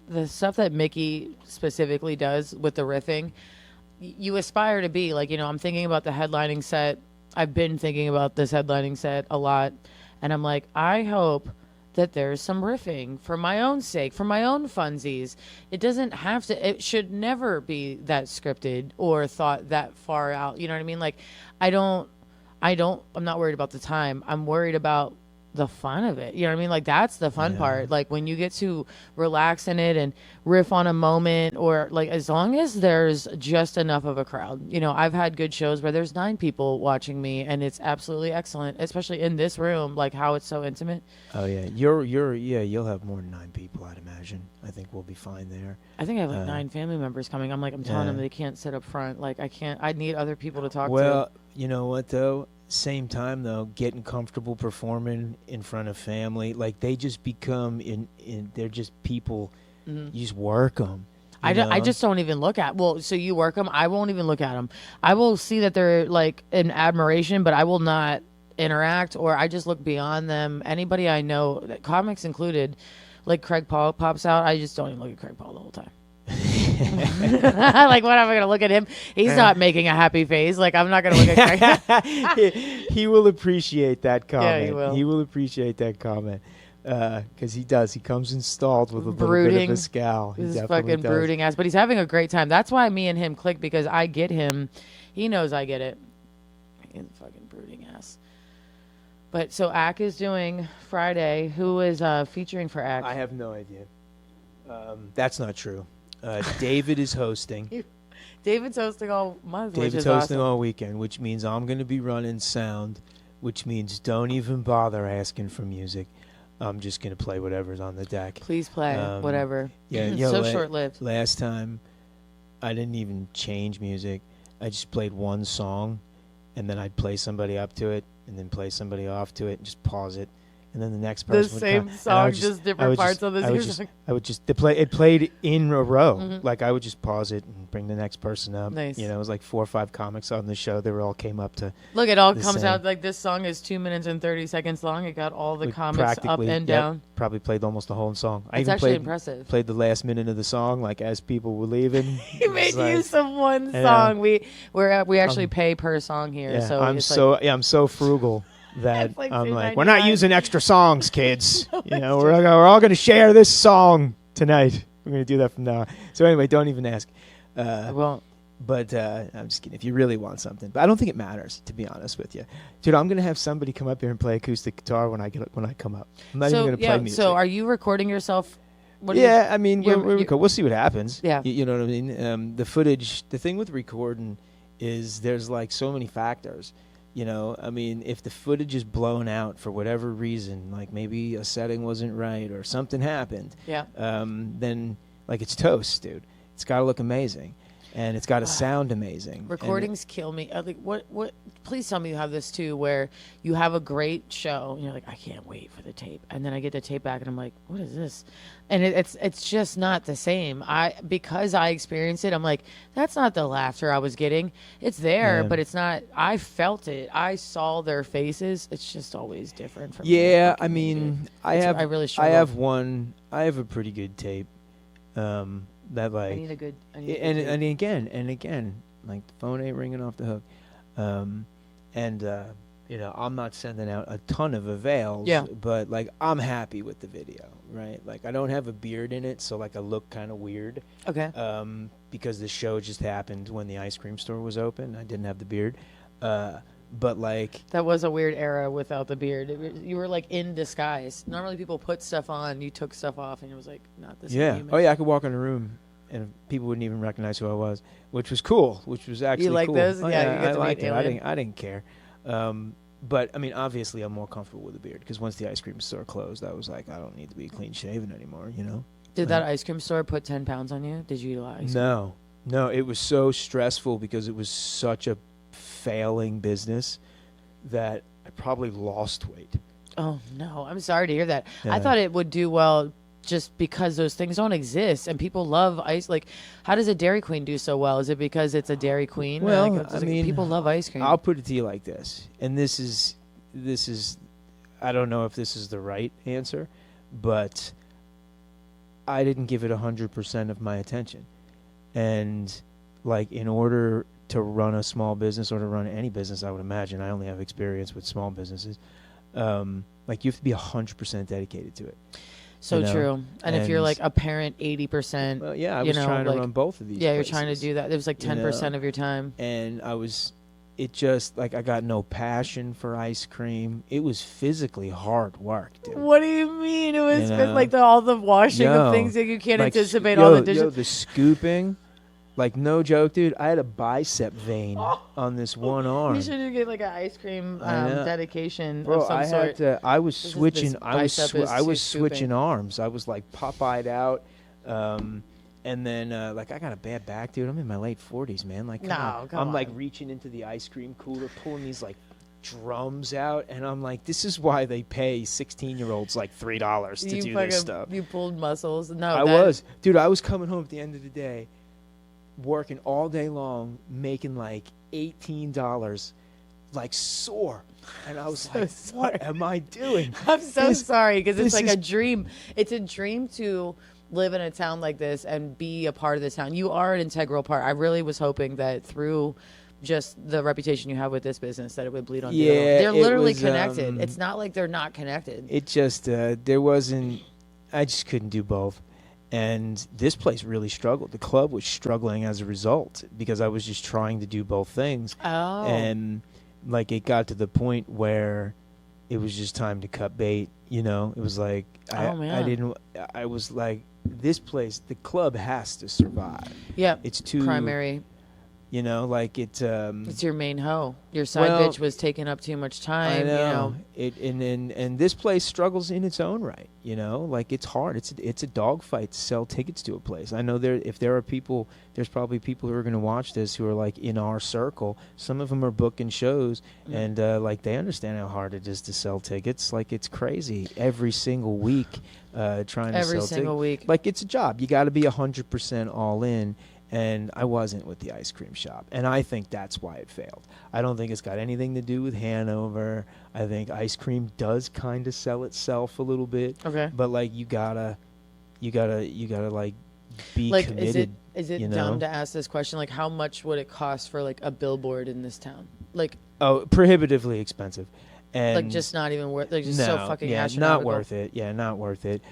the stuff that Mickey specifically does with the riffing, you aspire to be like, you know, I'm thinking about the headlining set. I've been thinking about this headlining set a lot. And I'm like, I hope that there's some riffing for my own sake, for my own funsies. It doesn't have to, it should never be that scripted or thought that far out. You know what I mean? Like, I'm not worried about the time. I'm worried about the fun of it. You know what I mean? Like that's the fun part. Like when you get to relax in it and riff on a moment, or like as long as there's just enough of a crowd. You know, I've had good shows where there's 9 people watching me and it's absolutely excellent, especially in this room, like how it's so intimate. Oh yeah. You'll have more than 9 people, I'd imagine. I think we'll be fine there. I think I have like 9 family members coming. I'm telling them they can't sit up front. Like I need other people to talk to. Well, you know what though? Same time though, getting comfortable performing in front of family, like they just become they're just people. You just work them. I just don't even look at. Well, so you work them. I won't even look at them. I will see that they're like in admiration, but I will not interact, or I just look beyond them. Anybody I know, comics included, like Craig Paul pops out. I just don't even look at Craig Paul the whole time. Like, what am I going to look at him? He's not making a happy face. Like, I'm not going to look at Craig. He will appreciate that comment. Yeah, he will. He will appreciate that comment. Because he does. He comes installed with a little bit of a scowl. He's fucking brooding ass. But he's having a great time. That's why me and him click, because I get him. He knows I get it. He's fucking brooding ass. But so Ack is doing Friday. Who is featuring for Ack? I have no idea. That's not true. David is hosting. David's hosting all month. David's which is hosting awesome. all weekend, which means I'm going to be running sound, which means don't even bother asking for music. I'm just going to play whatever's on the deck. Please play whatever. Yeah, It's yo, so short-lived. Last time, I didn't even change music. I just played one song, and then I'd play somebody up to it, and then play somebody off to it, and just pause it, and then the next person The would same come, and I song, would just different parts of the song. I would just it played in a row. Like I would just pause it and bring the next person up. Nice. You know, it was like 4 or 5 comics on the show. They were all came up to. Look, it all the comes same. out like this song is 2 minutes and 30 seconds long. It got all the we comics up practically- and yep, down. Probably played almost the whole song. I It's even actually played, impressive. played the last minute of the song, like as people were leaving. You made It's like- use of one Yeah. song. We actually pay per song here. Yeah, so I'm it's I'm so frugal that It's like I'm like, we're not $2.99. using extra songs, kids. You know, we're all going to share this song tonight. We're going to do that from now on. So anyway, don't even ask. I won't. But I'm just kidding. If you really want something, but I don't think it matters, to be honest with you, dude. I'm going to have somebody come up here and play acoustic guitar when I come up. I'm not even going to play music. So are you recording yourself? What Yeah, I mean, You're- we'll see what happens. Yeah. You know what I mean? The footage, the thing with recording is there's like so many factors. You know, I mean, if the footage is blown out for whatever reason, like maybe a setting wasn't right or something happened, Yeah. then like it's toast, dude. It's got to look amazing. And it's got to sound amazing. And Recordings kill me. Like what? Please tell me you have this too, where you have a great show and you're like, I can't wait for the tape, and then I get the tape back and I'm like, what is this? And it's just not the same. Because I experienced it, I'm like, that's not the laughter I was getting. It's there, Yeah. but it's not. I felt it. I saw their faces. It's just always different for me. Yeah, fucking I hate mean, it. I really I struggle. have a pretty good tape. That like I need a good. and again, like the phone ain't ringing off the hook, you know, I'm not sending out a ton of avails, Yeah. but like I'm happy with the video, right? Like I don't have a beard in it, so like I look kind of weird, Okay. because the show just happened when the ice cream store was open. I didn't have the beard, but like That was a weird era without the beard. You were like in disguise. Normally people put stuff on, you took stuff off, and it was like not the same. yeah, human. oh yeah, I could walk in a room and people wouldn't even recognize who I was, which was cool. Which was actually like cool. those? Oh, Yeah, you get I to liked meet it. Alien. I didn't care. But I mean, obviously, I'm more comfortable with a beard because once the ice cream store closed, I was like, I don't need to be clean shaven anymore. You know? Did that ice cream store put 10 pounds on you? Did you eat a lot of ice cream? No, it was so stressful because it was such a failing business that I probably lost weight. Oh, no. I'm sorry to hear that. I Yeah. thought it would do well just because those things don't exist and people love ice. Like, how does a Dairy Queen do so well? Is it because it's a Dairy Queen? Well, Like, it's I like mean, people love ice cream. I'll put it to you like this, and this is, I don't know if this is the right answer, but I didn't give it 100% of my attention, and like in order to run a small business or to run any business, I would imagine I only have experience with small businesses. Like you have to be 100% dedicated to it. so you know, true. And if you're and- like a parent, 80%. Well, yeah, I you was know, trying to like- run both of these. Yeah, you're trying to places. do that. It was like you know? 10% of your time. And it just like I got no passion for ice cream. It was physically hard work, dude. What do you mean? It was You know? like all the washing Yo, of things that you can't Like, anticipate. yo, All the dishes. yo, the scooping, like no joke, dude. I had a bicep vein on this one arm. You should get like an ice cream I know. dedication Bro, of some I sort. had to. I was This is- switching. this I was. bicep is I was too scooping. switching arms. I was like Popeyed out, and then like I got a bad back, dude. I'm in my late 40s, man. Like, come on. come I'm like on. reaching into the ice cream cooler, pulling these like drums out, and I'm like, this is why they pay 16-year-olds like $3 to You do fucking- this stuff. You pulled muscles. No, I was, dude. I was coming home at the end of the day, working all day long, making like $18, like sore, and I was So like, what am I doing? I'm so This- sorry because it's this like is- a dream. It's a dream to live in a town like this and be a part of the town. You are an integral part. I really was hoping that through just the reputation you have with this business that it would bleed on the other one. Yeah, They're it literally was, connected. It's not like they're not connected. It just there wasn't. I just couldn't do both, and this place really struggled. The club was struggling as a result because I was just trying to do both things. Oh. And like it got to the point where it was just time to cut bait. You know, it was like I was like, this place, the club has to survive. Yeah, it's too primary. You know, like it's your main hoe. Your side bitch was taking up too much time. I know. You know, and this place struggles in its own right. You know, like it's hard. It's a dogfight to sell tickets to a place. I know there's probably people who are going to watch this who are like in our circle. Some of them are booking shows, and like they understand how hard it is to sell tickets. Like it's crazy every single week, trying to sell every single week. Like it's a job. You got to be 100% all in. And I wasn't with the ice cream shop. And I think that's why it failed. I don't think it's got anything to do with Hanover. I think ice cream does kind of sell itself a little bit. Okay. But like you gotta like be like committed. Is it dumb to ask this question? Like how much would it cost for like a billboard in this town? Like prohibitively expensive. And like just not even worth so fucking astronomical. not worth it. Yeah, not worth it.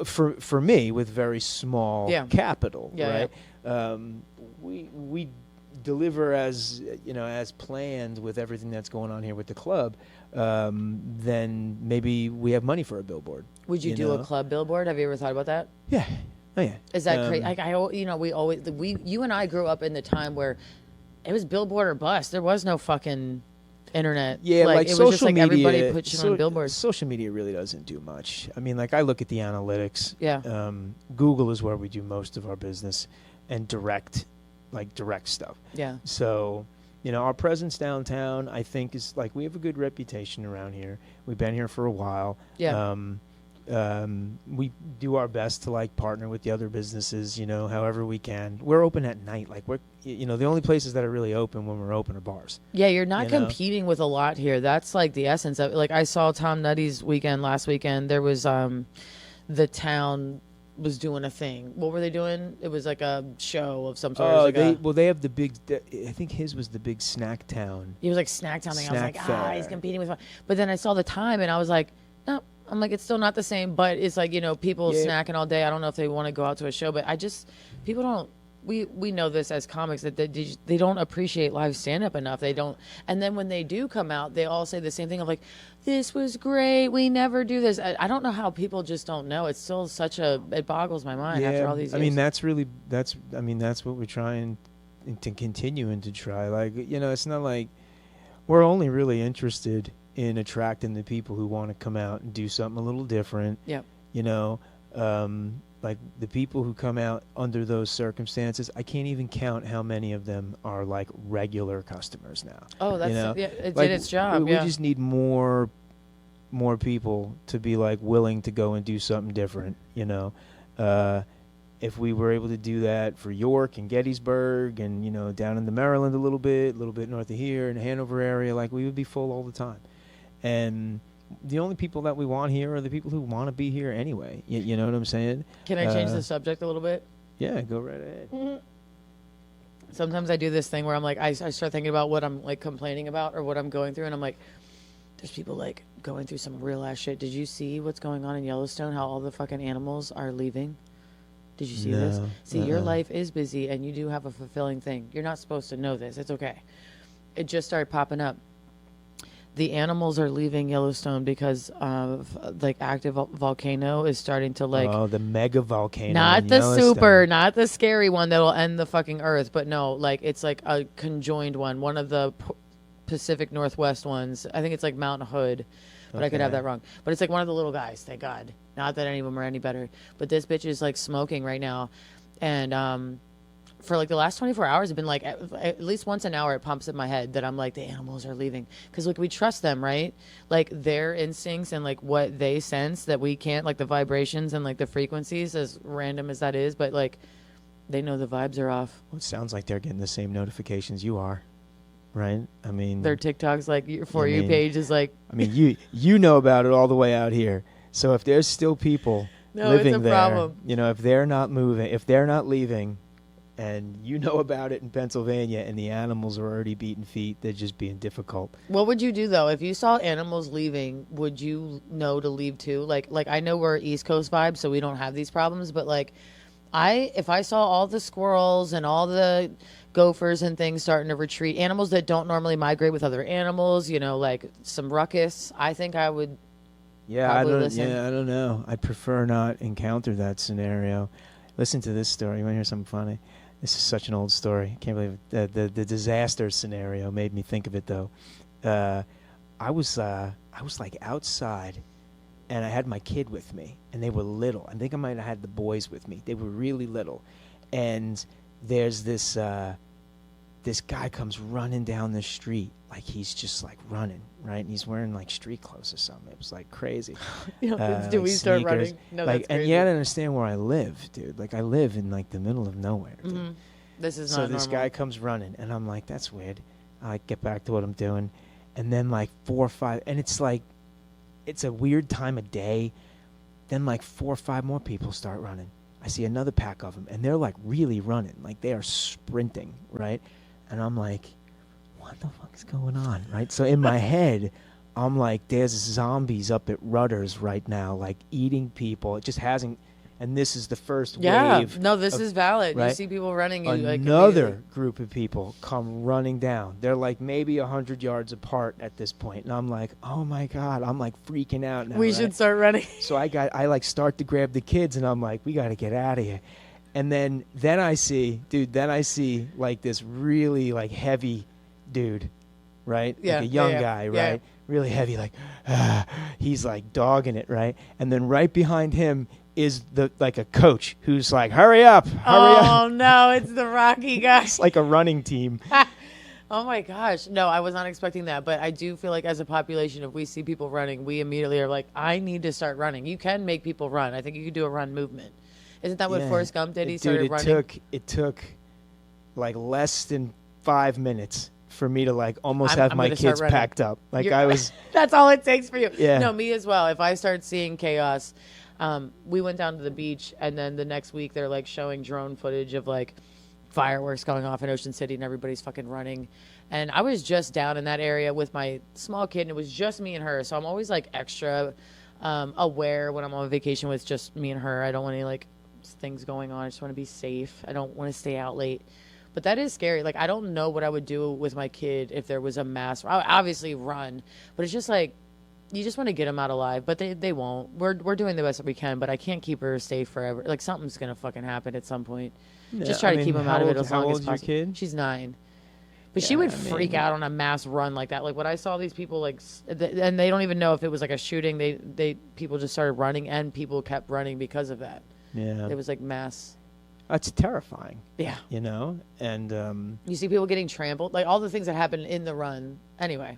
For me with very small capital, right? Yeah. We deliver as planned with everything that's going on here with the club. Then maybe we have money for a billboard. Would you do a club billboard? Have you ever thought about that? Yeah. Oh yeah. Is that crazy? Like you and I grew up in the time where it was billboard or bust. There was no fucking internet. Yeah, like it social was just like media, everybody put shit on billboards. Social media really doesn't do much. I mean, like I look at the analytics. Yeah. Google is where we do most of our business, and direct stuff. Yeah. So, our presence downtown, I think, is like we have a good reputation around here. We've been here for a while. Yeah. We do our best to like partner with the other businesses, however we can. We're open at night. Like we're, the only places that are really open when we're open are bars. Yeah, you're not competing with a lot here. That's like the essence of it. Like I saw Tom Nutty's weekend last weekend. There was the town was doing a thing. What were they doing? It was like a show of some sort. They have the big. I think his was the big snack town. It was like snack town thing. I was like, fair. He's competing with. But then I saw the time and I was like, no. I'm like, it's still not the same, but it's like, people snacking all day. I don't know if they want to go out to a show, but people don't, we know this as comics that they don't appreciate live stand-up enough. They don't. And then when they do come out, they all say the same thing of like, this was great. We never do this. I don't know how people just don't know. It's still it boggles my mind after all these years. I mean, that's what we're trying to continue and to try. Like, it's not like we're only really interested in attracting the people who want to come out and do something a little different. Yep. Like the people who come out under those circumstances, I can't even count how many of them are like regular customers now. Oh, that's it like, did its job. We just need more people to be like willing to go and do something different. If we were able to do that for York and Gettysburg and down in the Maryland a little bit north of here in the Hanover area, like we would be full all the time. And the only people that we want here are the people who want to be here anyway. You know what I'm saying? Can I change the subject a little bit? Yeah, go right ahead. Mm-hmm. Sometimes I do this thing where I'm like, I start thinking about what I'm like complaining about or what I'm going through, and I'm like, there's people like going through some real ass shit. Did you see what's going on in Yellowstone? How all the fucking animals are leaving? Did you see this? See, your life is busy, and you do have a fulfilling thing. You're not supposed to know this. It's okay. It just started popping up. The animals are leaving Yellowstone because of like active volcano is starting to like. Oh, the mega volcano. Not not the scary one that will end the fucking earth, but no, like it's like a conjoined one of the Pacific Northwest ones. I think it's like Mount Hood, but I could have that wrong. But it's like one of the little guys. Thank God. Not that any of them are any better, but this bitch is like smoking right now, and for like the last 24 hours, I've been like at least once an hour it pumps in my head that I'm like the animals are leaving because like we trust them, right? Like their instincts and like what they sense that we can't, like the vibrations and like the frequencies, as random as that is, but like they know the vibes are off. Well, it sounds like they're getting the same notifications you are, right? I mean, their TikToks, like your For You page is like. I mean, you know about it all the way out here. So if there's still people living it's a there, problem. If they're not moving, if they're not leaving. And you know about it in Pennsylvania, and the animals are already beating feet. They're just being difficult. What would you do, though? If you saw animals leaving, would you know to leave, too? Like I know we're East Coast vibes, so we don't have these problems. But, like, if I saw all the squirrels and all the gophers and things starting to retreat. Animals that don't normally migrate with other animals, like some ruckus. I think I would probably listen. I don't know. I'd prefer not encounter that scenario. Listen to this story. You want to hear something funny? This is such an old story. Can't believe it. The disaster scenario made me think of it though. I was like outside, and I had my kid with me, and they were little. I think I might have had the boys with me. They were really little, and there's this guy comes running down the street, like he's just like running, right? And he's wearing like street clothes or something. It was like crazy. Do we start running? No, like, that's crazy. and you gotta understand where I live, dude. Like I live in like the middle of nowhere. Dude. Mm-hmm. This is so not this normal. guy comes running, and I'm like, that's weird. I get back to what I'm doing, and then like 4 or 5, and it's like, it's a weird time of day. Then like 4 or 5 more people start running. I see another pack of them, and they're like really running, like they are sprinting, right? And I'm like, what the fuck is going on, right? So in my head, I'm like, there's zombies up at Rutter's right now, like eating people. It just hasn't, and this is the first wave. No, this is valid. right? You see people running. You Another group of people come running down. They're like maybe 100 yards apart at this point, and I'm like, oh my God, I'm like freaking out now. We should start running. So I like start to grab the kids, and I'm like, we got to get out of here. And then I see like this really like heavy dude, right? Yeah, like a young yeah, guy, yeah. right? Really heavy, like he's like dogging it, right? And then right behind him is like a coach who's like, hurry up. Oh no, it's the Rocky guy. It's like a running team. Oh my gosh. No, I was not expecting that. But I do feel like as a population, if we see people running, we immediately are like, I need to start running. You can make people run. I think you could do a run movement. Isn't that what Forrest Gump did? He started running. It took like less than 5 minutes for me to like almost have my kids packed up. Like I was. That's all it takes for you. Yeah. No, me as well. If I start seeing chaos, we went down to the beach, and then the next week they're like showing drone footage of like fireworks going off in Ocean City, and everybody's fucking running. And I was just down in that area with my small kid, and it was just me and her. So I'm always like extra aware when I'm on vacation with just me and her. I don't want any like things going on. I just want to be safe. I don't want to stay out late. But that is scary. Like, I don't know what I would do with my kid if there was a mass. I would obviously run, but it's just like, you just want to get them out alive, but they won't. We're doing the best that we can, but I can't keep her safe forever. Like, something's going to fucking happen at some point. Yeah, just try to keep them out of it as long as possible. How old is your kid? She's 9. But she would freak out on a mass run like that. Like, when I saw these people, like, and they don't even know if it was like a shooting. People just started running, and people kept running because of that. Yeah. It was like mass. That's terrifying. Yeah. You know? And you see people getting trampled, like all the things that happen in the run. Anyway.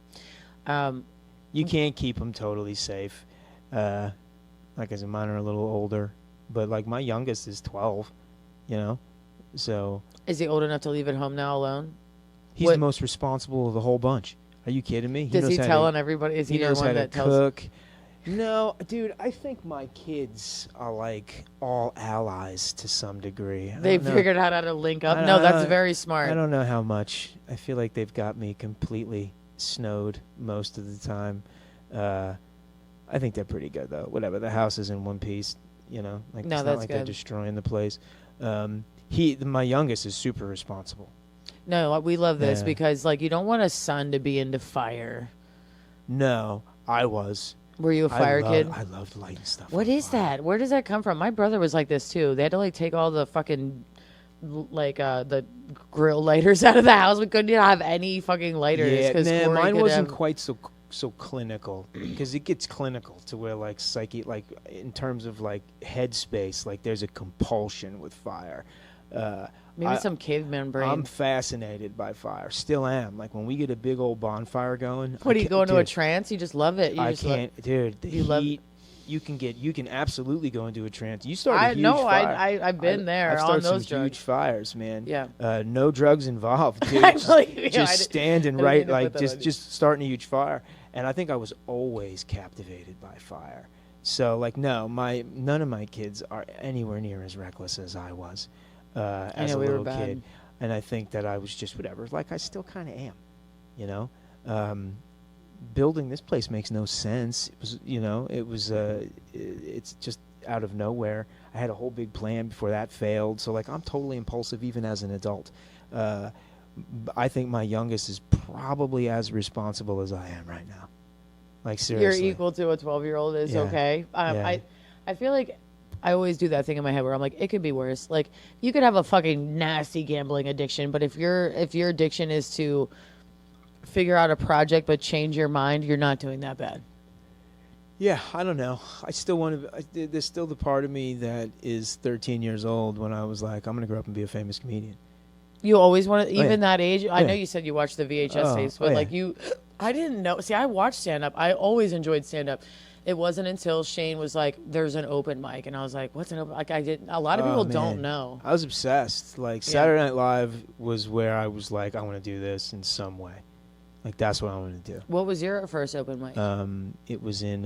You can't keep them totally safe. Like I said, mine are a little older, but like my youngest is 12, you know? So. Is he old enough to leave at home now alone? He's the most responsible of the whole bunch. Are you kidding me? Does he tell on everybody? Is he the one that tells? Cook. No, dude, I think my kids are like all allies to some degree. They figured out how to link up. No, that's very smart. I don't know how much. I feel like they've got me completely snowed most of the time. I think they're pretty good though. Whatever, the house is in one piece, you know. Like no, it's that's not like good. They're destroying the place. My youngest is super responsible. No, we love this because like you don't want a son to be into fire. No, I was. Were you a fire kid? I loved lighting stuff. What is that? Where does that come from? My brother was like this too. They had to like take all the fucking like the grill lighters out of the house. We couldn't have any fucking lighters. Yeah, mine wasn't quite so clinical because it gets clinical to where like like in terms of like headspace, like there's a compulsion with fire. Maybe some caveman brain. I'm fascinated by fire. Still am. Like when we get a big old bonfire going. What, do you go into a trance? You just love it. I can't, dude. The heat. You can absolutely go into a trance. You start a huge fire. I've been there. I've started on those some huge fires, man. Yeah. No drugs involved, dude. just standing right, like just starting a huge fire. And I think I was always captivated by fire. So like, no, none of my kids are anywhere near as reckless as I was. As a little kid, and I think that I was just whatever. Like I still kind of am, you know. Building this place makes no sense. It was, you know, it's just out of nowhere. I had a whole big plan before that failed. So like I'm totally impulsive even as an adult. I think my youngest is probably as responsible as I am right now. Like, seriously. You're equal to a 12-year-old is Yeah. okay. Yeah. I feel like I always do that thing in my head where I'm like, it could be worse. Like, you could have a fucking nasty gambling addiction, but if your addiction is to figure out a project but change your mind, you're not doing that bad. Yeah, I don't know. I still want to. There's still the part of me that is 13 years old when I was like, I'm going to grow up and be a famous comedian. You always want to, Oh, even yeah. that age. I Yeah. know you said you watched the VHS tapes, but yeah. like I didn't know. See, I watched stand up. I always enjoyed stand up. It wasn't until Shane was like, "There's an open mic," and I was like, "What's an open?" Like, I didn't. A lot of people don't Man. know. I was obsessed. Like, Saturday Night Live was where I was like, I want to do this in some way. Like, that's what I want to do. What was your first open mic? It was in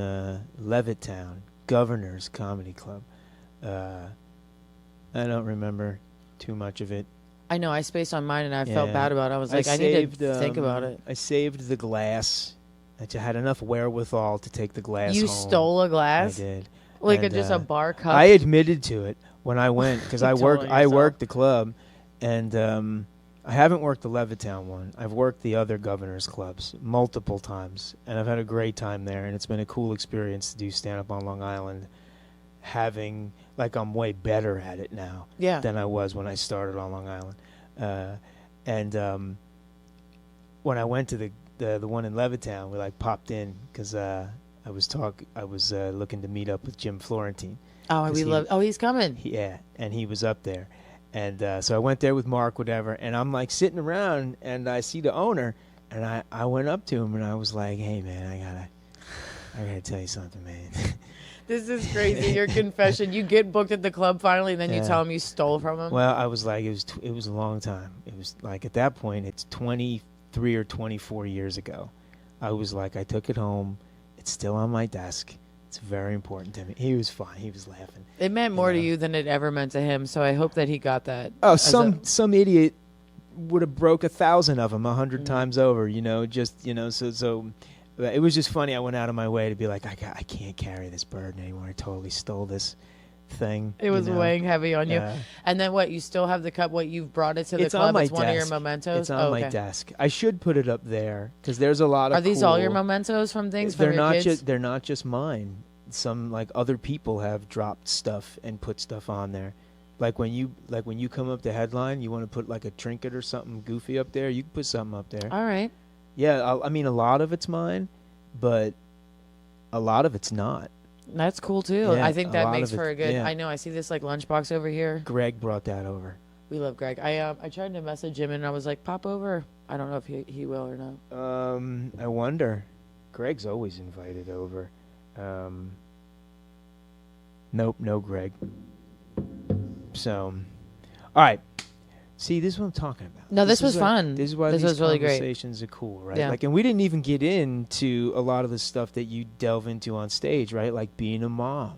Levittown, Governor's Comedy Club. I don't remember too much of it. I know I spaced on mine, and I felt Yeah. bad about it. I was like, I need to think um, about it. I saved the glass. I had enough wherewithal to take the glass You home. stole a glass? I did. Like And, just a bar cup? I admitted to it when I went because I Telling I yourself. worked the club, and I haven't worked the Levittown one. I've worked the other Governor's clubs multiple times, and I've had a great time there. And it's been a cool experience to do stand up on Long Island. Having I'm way better at it now Yeah. than I was when I started on Long Island. When I went to the one in Levittown, we popped in because I was looking to meet up with Jim Florentine. Oh, he's coming. Yeah, and he was up there, and so I went there with Mark, whatever, and I'm sitting around, and I see the owner, and I went up to him, and I was like, "Hey, man, I gotta tell you something, man." This is crazy. Your confession. You get booked at the club finally, and then you Yeah. tell him you stole from him. Well, I was like, it was a long time. It was at that point, it's 23 or 24 years ago. I was like, I took it home. It's still on my desk. It's very important to me. He was fine. He was laughing. It meant more to know. you than it ever meant to him. So I hope that he got that. Oh, as some idiot would have broke 1,000 of them 100 Mm. times over. So it was just funny. I went out of my way to be like, I can't carry this burden anymore. I totally stole this thing. It was weighing heavy on you. Yeah. And then what? You still have the cup? What, you've brought it to the It's on club? my It's one of your desk. mementos? It's on my okay. desk. I should put it up there because there's a lot of. Are these all your cool- mementos from things They're from your not kids? just. They're not just mine. Some other people have dropped stuff and put stuff on there. When you come up to headline, you want to put a trinket or something goofy up there. You can put something up there. All right. Yeah, I mean a lot of it's mine, but a lot of it's not. That's cool too. Yeah, I think a that lot makes of for it- a good. yeah. I know. I see this lunchbox over here. Greg brought that over. We love Greg. I tried to message him and I was like, pop over. I don't know if he will or not. I wonder. Greg's always invited over. Nope, no Greg. So, all right. See, this is what I'm talking about. No, this was is why- fun. This is why This these was really great. conversations are cool, right? Yeah. And we didn't even get into a lot of the stuff that you delve into on stage, right? Like being a mom,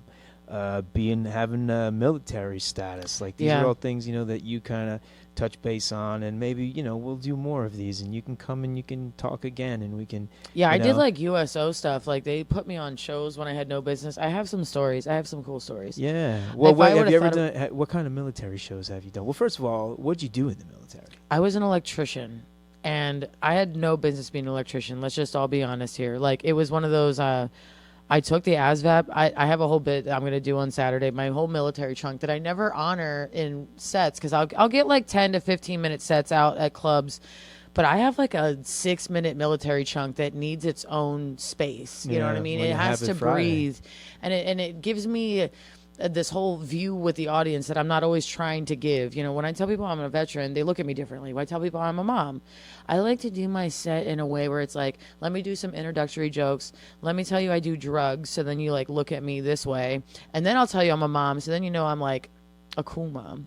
having a military status. These Yeah. are all things that you kind of touch base on, and maybe we'll do more of these, and you can come and you can talk again, and we can. Yeah, I did know. USO stuff. They put me on shows when I had no business. I have some stories. I have some cool stories. Yeah. Well, If I have would've you ever thought done? What kind of military shows have you done? Well, first of all, what'd you do in the military? I was an electrician, and I had no business being an electrician. Let's just all be honest here. It was one of those. I took the ASVAB. I have a whole bit that I'm going to do on Saturday, my whole military chunk that I never honor in sets because I'll get 10 to 15 minute sets out at clubs. But I have a 6-minute military chunk that needs its own space. You know what I Yeah, mean? when It you has have it to Friday. breathe. And it gives me this whole view with the audience that I'm not always trying to give. When I tell people I'm a veteran, they look at me differently. When I tell people I'm a mom, I like to do my set in a way where it's let me do some introductory jokes. Let me tell you I do drugs. So then you look at me this way. And then I'll tell you I'm a mom. So then I'm a cool mom.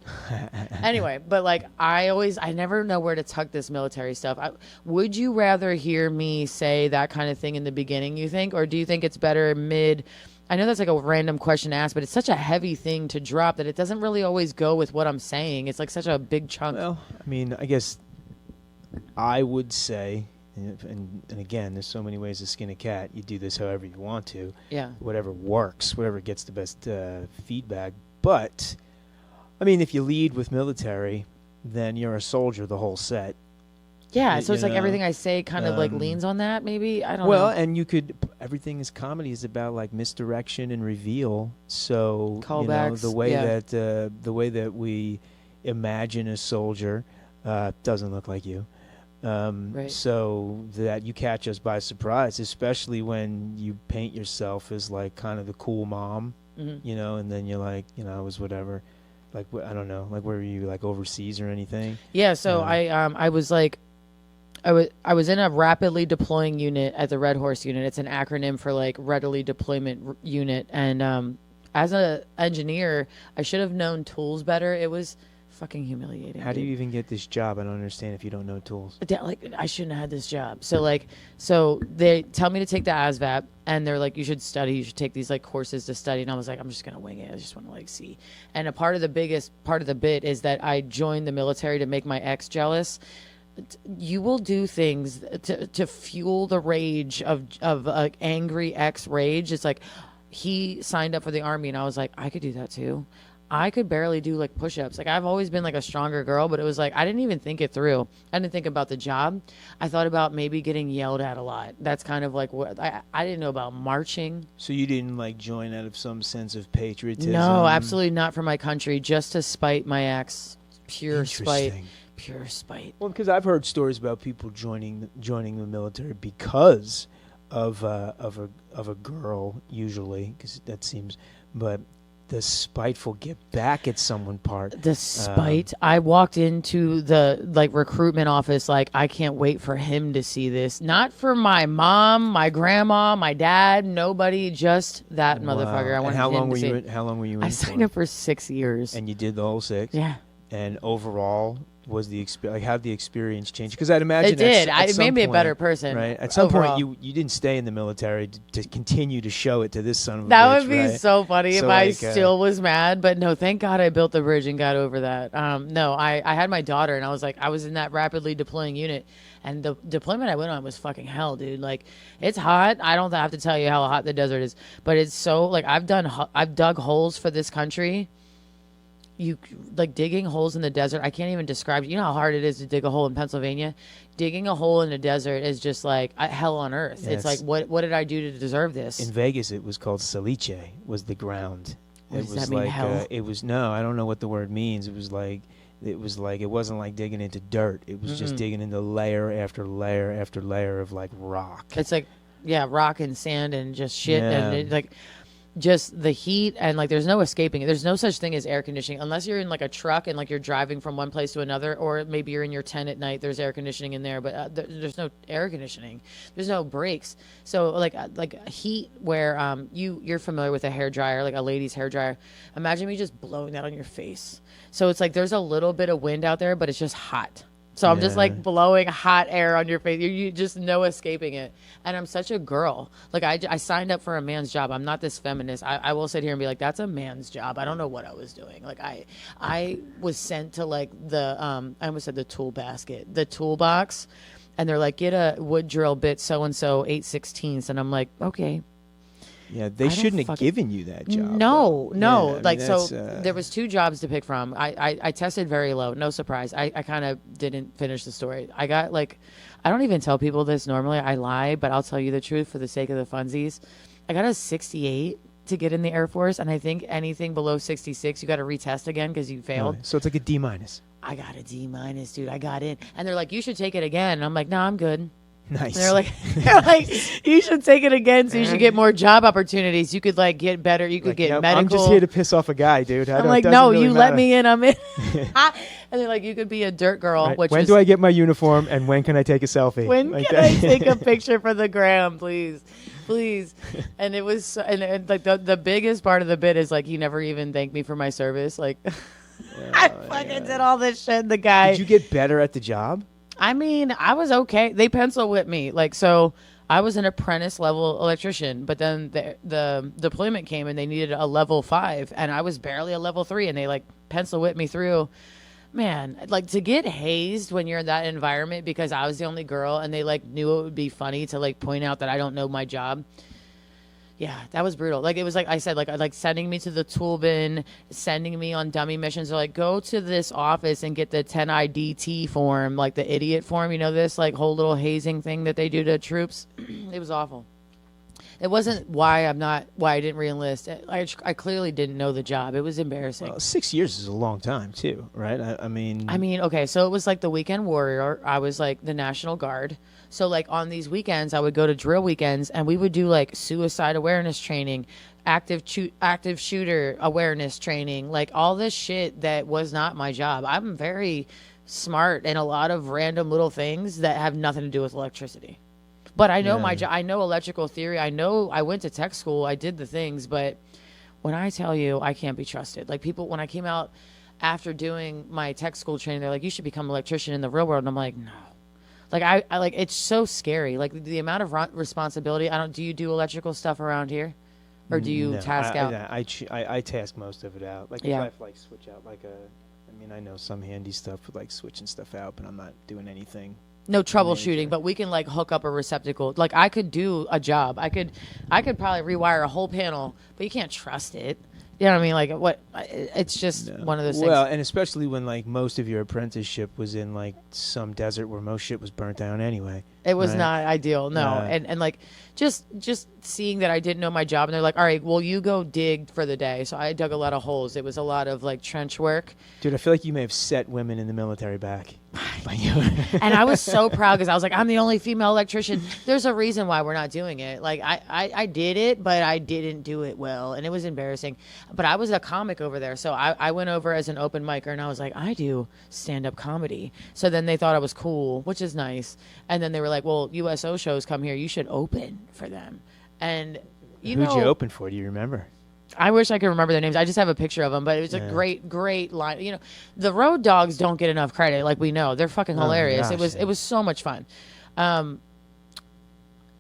Anyway, but I never know where to tuck this military stuff. Would you rather hear me say that kind of thing in the beginning, you think? Or do you think it's better mid? I know that's a random question to ask, but it's such a heavy thing to drop that it doesn't really always go with what I'm saying. It's such a big chunk. Well, I mean, I guess I would say, and again, there's so many ways to skin a cat. You do this however you want to. Yeah. Whatever works, whatever gets the best feedback. But, I mean, if you lead with military, then you're a soldier the whole set. Yeah, so You it's like know, everything I say kind of like leans on that. Maybe I don't Well, know. and you could. Everything is comedy is about like misdirection and reveal. So Callbacks, the way yeah. that we imagine a soldier doesn't look like you. Right. So that you catch us by surprise, especially when you paint yourself as like kind of the cool mom, Mhm. and then you're like, I was whatever, like I don't know, like were you like overseas or anything? Yeah, so I was like, I was in a rapidly deploying unit at the Red Horse unit. It's an acronym for like readily deployment unit. And as a engineer, I should have known tools better. It was fucking humiliating. How do dude. you even get this job? I don't understand if you don't know tools. Like I shouldn't have had this job. So they tell me to take the ASVAB, and they're like, you should study. You should take these like courses to study. And I was like, I'm just gonna wing it. I just want to like see. And a part of the biggest part of the bit is that I joined the military to make my ex jealous. You will do things to fuel the rage of angry ex rage. It's like he signed up for the Army, and I was like, I could do that too. I could barely do like push-ups. Like I've always been like a stronger girl, but it was like I didn't even think it through. I didn't think about the job. I thought about maybe getting yelled at a lot. That's kind of like what I didn't know about marching. So you didn't like join out of some sense of patriotism? No, absolutely not for my country. Just to spite my ex. Pure spite. Interesting. Pure spite. Well, because I've heard stories about people joining the military because of a girl, usually, because that seems, but the spiteful get back at someone part. The spite. I walked into the like recruitment office like I can't wait for him to see this. Not for my mom, my grandma, my dad, nobody, just that motherfucker. I And wanted how him long to were see. you? How long were you in? I signed up for 6 years. And you did the whole 6. Yeah. And overall, was the experience? Like, how did the experience change? Because I'd imagine It did. At It some made me a point, better person. right? At some overall. point, you didn't stay in the military to continue to show it to this son of a That bitch, would be right? so funny if So, I like, still was mad. But no, thank God I built the bridge and got over that. No, I had my daughter, and I was like, I was in that rapidly deploying unit, and the deployment I went on was fucking hell, dude. Like, it's hot. I don't have to tell you how hot the desert is, but it's so like I've dug holes for this country. You like digging holes in the desert. I can't even describe. You know how hard it is to dig a hole in Pennsylvania. Digging a hole in the desert is just like hell on earth. Yes. It's like what did I do to deserve this? In Vegas, it was called Salice. Was the ground? What it does was that mean, like hell? it was no. I don't know what the word means. It wasn't like digging into dirt. It was just digging into layer after layer after layer of like rock. It's like rock and sand and just shit Yeah. and like just the heat and like there's no escaping it. There's no such thing as air conditioning unless you're in like a truck and like you're driving from one place to another, or maybe you're in your tent at night. There's air conditioning in there, but there's no air conditioning. There's no brakes. So like heat where you're familiar with a hair dryer, like a lady's hair dryer. Imagine me just blowing that on your face. So it's like there's a little bit of wind out there, but it's just hot. So I'm just Yeah. like blowing hot air on your face. You just no escaping it. And I'm such a girl. Like I signed up for a man's job. I'm not this feminist. I will sit here and be like, that's a man's job. I don't know what I was doing. Like I was sent to like the I almost said the tool basket, the toolbox, and they're like, get a wood drill bit so and so 8/16, and I'm like, okay. Yeah, they I don't shouldn't have fucking- given you that job. No, though. no. Yeah, I mean, like so, that's, there was 2 jobs to pick from. I tested very low. No surprise. I kind of didn't finish the story. I got like, I don't even tell people this normally. I lie, but I'll tell you the truth for the sake of the funsies. I got a 68 to get in the Air Force, and I think anything below 66, you got to retest again because you failed. So it's like a D minus. I got a D-, dude. I got in, and they're like, you should take it again. And I'm like, no, I'm good. Nice. And they're like, you should take it again so you should get more job opportunities. You could like get better. You could Like, get nope, medical. I'm just here to piss off a guy, dude. I'm like, no, you let me in. I'm in. And they're like, you could be a dirt girl. Right. Which When was, do I get my uniform, and when can I take a selfie? when Like can that. I take a picture for the gram, please? Please. And it was, and like the biggest part of the bit is like, he never even thanked me for my service. Like, I fucking did all this shit. The guy. Did you get better at the job? I mean, I was okay. They pencil whipped me. Like, so I was an apprentice level electrician, but then the deployment came and they needed a level 5, and I was barely a level 3, and they like pencil whipped me through. Man, like to get hazed when you're in that environment because I was the only girl and they like knew it would be funny to like point out that I don't know my job. Yeah, that was brutal. Like, it was like I said, like sending me to the tool bin, sending me on dummy missions. They're like, go to this office and get the 10IDT form, like the idiot form. You know, this like whole little hazing thing that they do to troops. It was awful. It wasn't why I didn't reenlist. I clearly didn't know the job. It was embarrassing. Well, 6 years is a long time too, right? I mean, okay, so it was like the weekend warrior. I was like the National Guard. So like on these weekends, I would go to drill weekends, and we would do like suicide awareness training, active shooter awareness training, like all this shit that was not my job. I'm very smart in a lot of random little things that have nothing to do with electricity. But I know my job. I know electrical theory. I know I went to tech school. I did the things. But when I tell you, I can't be trusted. Like people, when I came out after doing my tech school training, they're like, "You should become an electrician in the real world." And I'm like, "No." Like I like it's so scary. Like the amount of responsibility. Do you do electrical stuff around here, or do you task out? I task most of it out. Like if I have to, like switch out I mean, I know some handy stuff with like switching stuff out, but I'm not doing anything. No troubleshooting, but we can like hook up a receptacle. Like I could do a job. I could probably rewire a whole panel, but you can't trust it. You know what I mean? Like what? It's just one of those things. Well, and especially when like most of your apprenticeship was in like some desert where most shit was burnt down anyway. It was not ideal, no. And like just seeing that I didn't know my job, and they're like, "All right, well, you go dig for the day." So I dug a lot of holes. It was a lot of like trench work. Dude, I feel like you may have set women in the military back. And I was so proud because I was like, I'm the only female electrician. There's a reason why we're not doing it. Like I did it, but I didn't do it well, and it was embarrassing. But I was a comic over there, so I went over as an open micer, and I was like, I do stand-up comedy. So then they thought I was cool, which is nice. And then they were like, well, USO shows come here. You should open for them. And who'd you open for? Do you remember? I wish I could remember their names. I just have a picture of them, but it was a great line. You know, the road dogs don't get enough credit, like we know. They're fucking hilarious. Gosh, it was so much fun.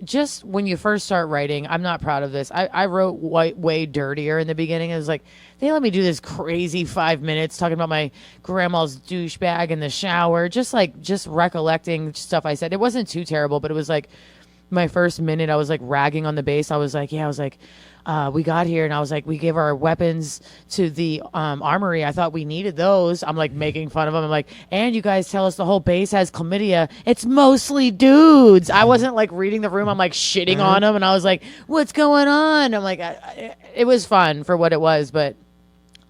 Just when you first start writing, I'm not proud of this. I wrote way dirtier in the beginning. It was like, they let me do this crazy 5 minutes talking about my grandma's douchebag in the shower, just recollecting stuff I said. It wasn't too terrible, but it was like my first minute, I was like ragging on the base. I was like, we got here, and I was like, we gave our weapons to the armory. I thought we needed those. I'm like making fun of them. I'm like, and you guys tell us the whole base has chlamydia. It's mostly dudes. I wasn't like reading the room. I'm like shitting on them, and I was like, what's going on? I'm like, it was fun for what it was, but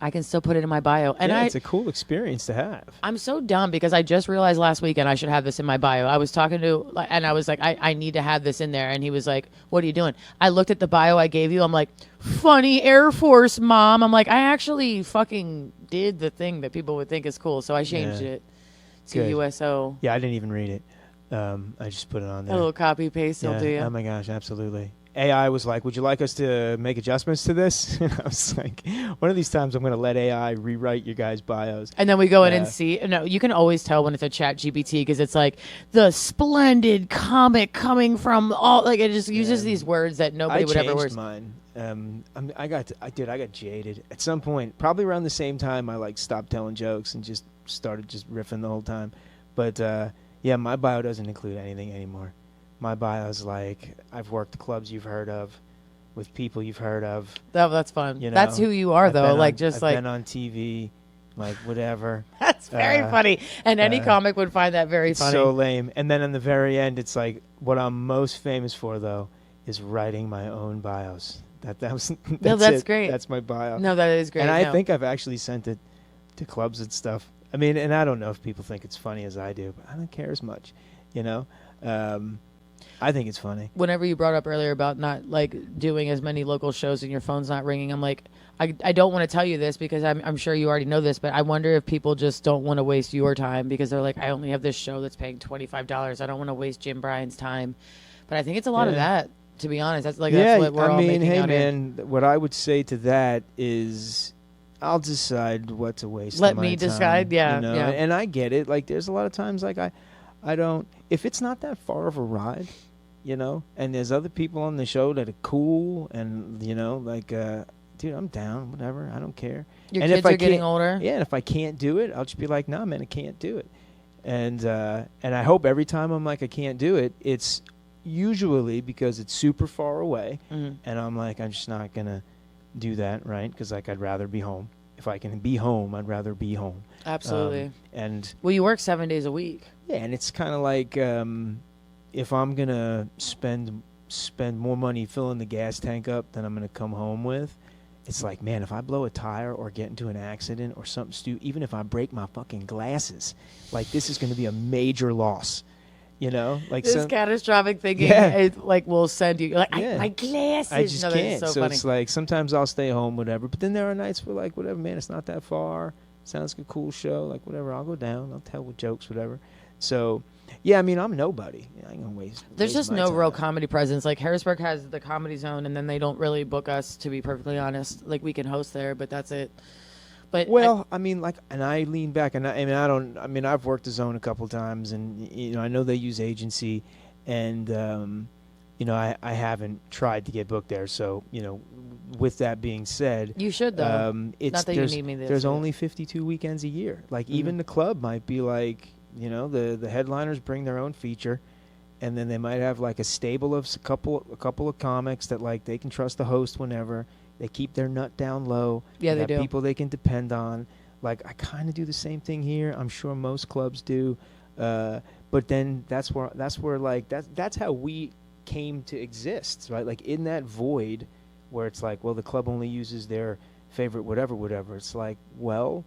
I can still put it in my bio. And it's a cool experience to have. I'm so dumb because I just realized last weekend I should have this in my bio. I was talking to, and I was like, I need to have this in there. And he was like, what are you doing? I looked at the bio I gave you. I'm like, funny Air Force mom. I'm like, I actually fucking did the thing that people would think is cool. So I changed it to Good. USO. Yeah, I didn't even read it. I just put it on there. A little copy paste will do you. Oh my gosh, absolutely. AI was like, would you like us to make adjustments to this? And I was like, one of these times I'm going to let AI rewrite your guys' bios. And then we go in and see. No, you can always tell when it's a chat GPT because it's like the splendid comic coming from all, like it just uses these words that nobody would ever changed mine. I got jaded at some point, probably around the same time I like stopped telling jokes and just started just riffing the whole time. But yeah, my bio doesn't include anything anymore. My bio's like, I've worked clubs you've heard of, with people you've heard of. Oh, that's fun. You know, that's who you are, though. Like, I've been on TV, like whatever. That's very funny. And any comic would find that very funny. So lame. And then in the very end, it's like, what I'm most famous for, though, is writing my own bios. That's great. That's my bio. No, that is great. And I think I've actually sent it to clubs and stuff. I mean, and I don't know if people think it's funny as I do, but I don't care as much, you know? I think it's funny. Whenever you brought up earlier about not like doing as many local shows and your phone's not ringing, I'm like, I don't want to tell you this because I'm sure you already know this, but I wonder if people just don't want to waste your time because they're like, I only have this show that's paying $25. I don't want to waste Jim Bryan's time. But I think it's a lot of that, to be honest. That's like that's what we're all making out man, what I would say to that is I'll decide what to waste. Let me decide, yeah. You know? Yeah. And I get it. Like there's a lot of times like I don't, if it's not that far of a ride, you know, and there's other people on the show that are cool and, you know, like, dude, I'm down, whatever. I don't care. Your kids are getting older? Yeah, and if I can't do it, I'll just be like, nah, man, I can't do it. And I hope every time I'm like, I can't do it, it's usually because it's super far away, Mhm. and I'm like, I'm just not gonna do that, right? Because like I'd rather be home. If I can be home, I'd rather be home. Absolutely. And Well, you work 7 days a week. yeah, and it's kind of like if I'm gonna spend more money filling the gas tank up than I'm gonna come home with. It's like, man, if I blow a tire or get into an accident or something stupid, even if I break my fucking glasses, like this is going to be a major loss, you know? Like This catastrophic thinking, it, like, will send you. You're like, Yeah. my glasses. I just no, can't. That's So funny. it's like sometimes I'll stay home, whatever. But then there are nights where like, whatever, man, it's not that far. Sounds like a cool show, like whatever. I'll go down. I'll tell with jokes, whatever. So, yeah, I mean, I'm nobody. I ain't gonna waste. There's just my no time. real comedy presence. Like Harrisburg has the Comedy Zone, and then they don't really book us. To be perfectly honest, like we can host there, but that's it. But Well, I mean, like, and I lean back, and I mean, I've worked the Zone a couple times, and you know, I know they use agency, and you know, I haven't tried to get booked there. So, you know, with that being said, you should though. it's Not that you there's, need me this there's year. only 52 weekends a year. Like, Mhm. even the club might be like, you know, the headliners bring their own feature, and then they might have like a stable of a couple of comics that like they can trust the host whenever. They keep their nut down low. Yeah, they got do. people they can depend on. Like, I kind of do the same thing here. I'm sure most clubs do. But then that's where like that's how we came to exist, right? Like in that void where it's like, well, the club only uses their favorite whatever. It's like, well,